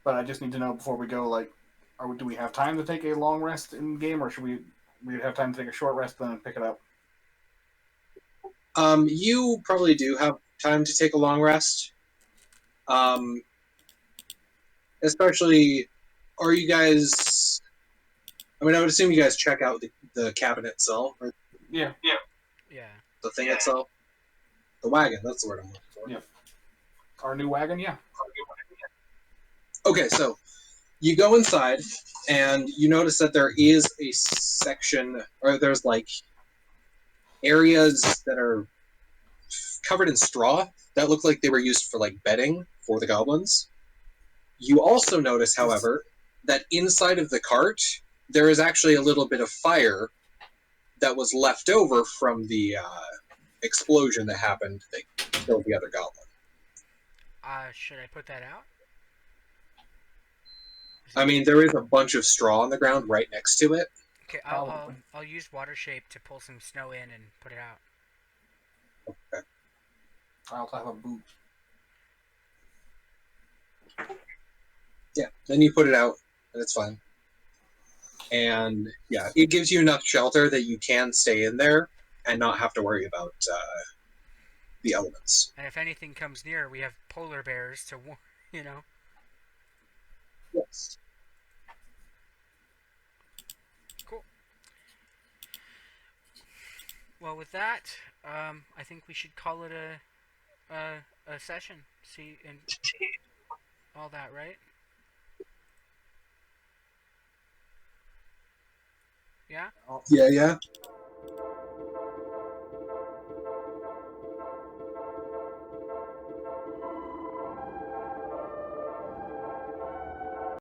Speaker 2: But I just need to know before we go, like, do we have time to take a long rest in game, or should we have time to take a short rest and then pick it up?
Speaker 4: You probably do have time to take a long rest. Especially, are you guys... I mean, I would assume you guys check out the cabin itself, or
Speaker 2: Yeah.
Speaker 4: the thing itself. The wagon, that's the word I'm looking for.
Speaker 2: Yeah. Our new wagon, yeah.
Speaker 4: Okay, so you go inside, and you notice that there is a section, or there's like areas that are covered in straw that look like they were used for like bedding for the goblins. You also notice, however, that inside of the cart there is actually a little bit of fire that was left over from the explosion that happened that killed the other goblin.
Speaker 1: Should I put that out?
Speaker 4: I mean, there is a bunch of straw on the ground right next to it.
Speaker 1: Okay, I'll use water shape to pull some snow in and put it out.
Speaker 4: Okay.
Speaker 2: I'll have a boot.
Speaker 4: Yeah, then you put it out, and it's fine. And yeah, it gives you enough shelter that you can stay in there and not have to worry about the elements.
Speaker 1: And if anything comes near, we have polar bears to, you know.
Speaker 4: Yes.
Speaker 1: Cool. Well, with that, I think we should call it a session. See, and all that, right? Yeah?
Speaker 4: Yeah.